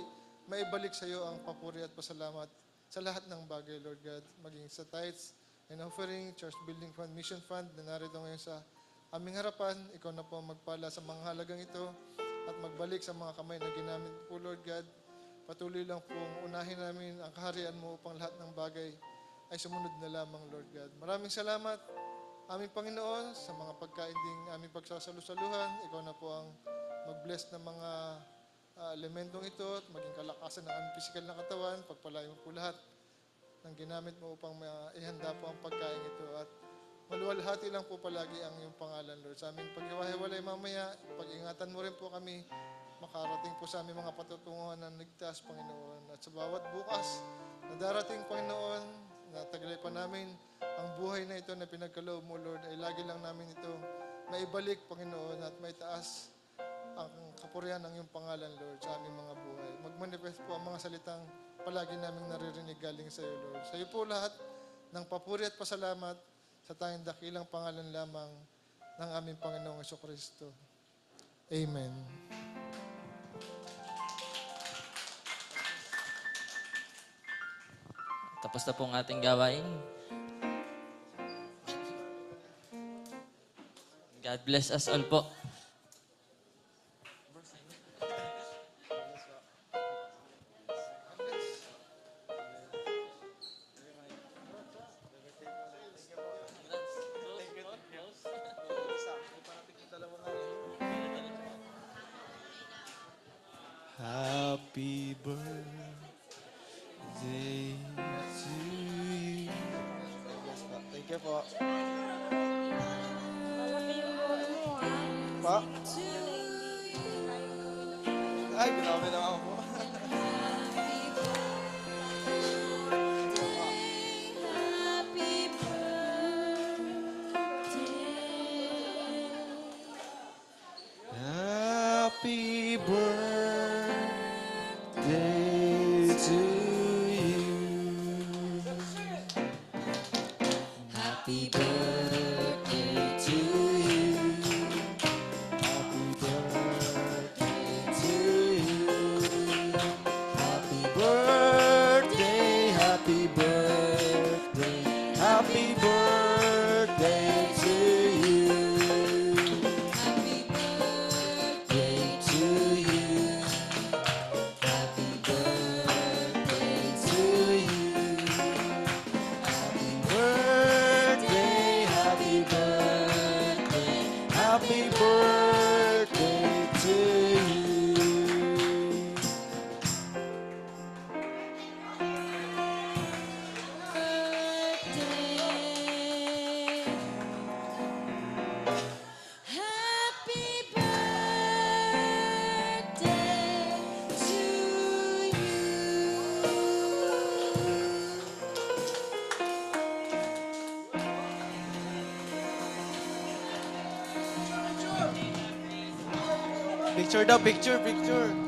maibalik sa iyo ang papuri at pasalamat sa lahat ng bagay, Lord God, maging sa tithes and offering, church building fund, mission fund na narito ngayon sa aming harapan. Ikaw na po magpala sa mga halagang ito at magbalik sa mga kamay na ginamit po, Lord God. Patuloy lang pong unahin namin ang kaharian mo upang lahat ng bagay ay sumunod na lamang, Lord God. Maraming salamat, aming Panginoon, sa mga pagkain ding aming pagsasalusaluhan. Ikaw na po ang mag-bless ng mga elementong ito at maging kalakasan ng aming physical na katawan. Pagpalain mo po lahat ng ginamit mo upang ihanda po ang pagkain ito. At maluwalhati lang po palagi ang iyong pangalan, Lord. Sa aming paghiwa-hiwalay mamaya, pag-ingatan mo rin po kami makarating po sa aming mga patutunguhan na ligtas, Panginoon. At sa bawat bukas na darating, Panginoon, na taglay pa namin ang buhay na ito na pinagkaloob mo, Lord, ay lagi lang namin ito maibalik, Panginoon, at may taas ang kapurihan ng iyong pangalan, Lord, sa aming mga buhay. Magmanifest po ang mga salitang palagi naming naririnig galing sa iyo, Lord. Sa iyo po lahat ng papuri at pasalamat sa tayong dakilang pangalan lamang ng aming Panginoong Jesucristo. Amen. Tapos na po ang ating gawain. God bless us all po. Happy birthday to you. Thank you po. Pa? Ay, grabe naman po. Happy birthday to you. Happy birthday to you. Happy birthday to you. Happy birthday, happy birthday, happy birthday to you. Happy birthday to you. Happy birthday to you. Happy birthday, happy birthday, happy birthday to you. Happy birthday to Picture daw, picture, picture.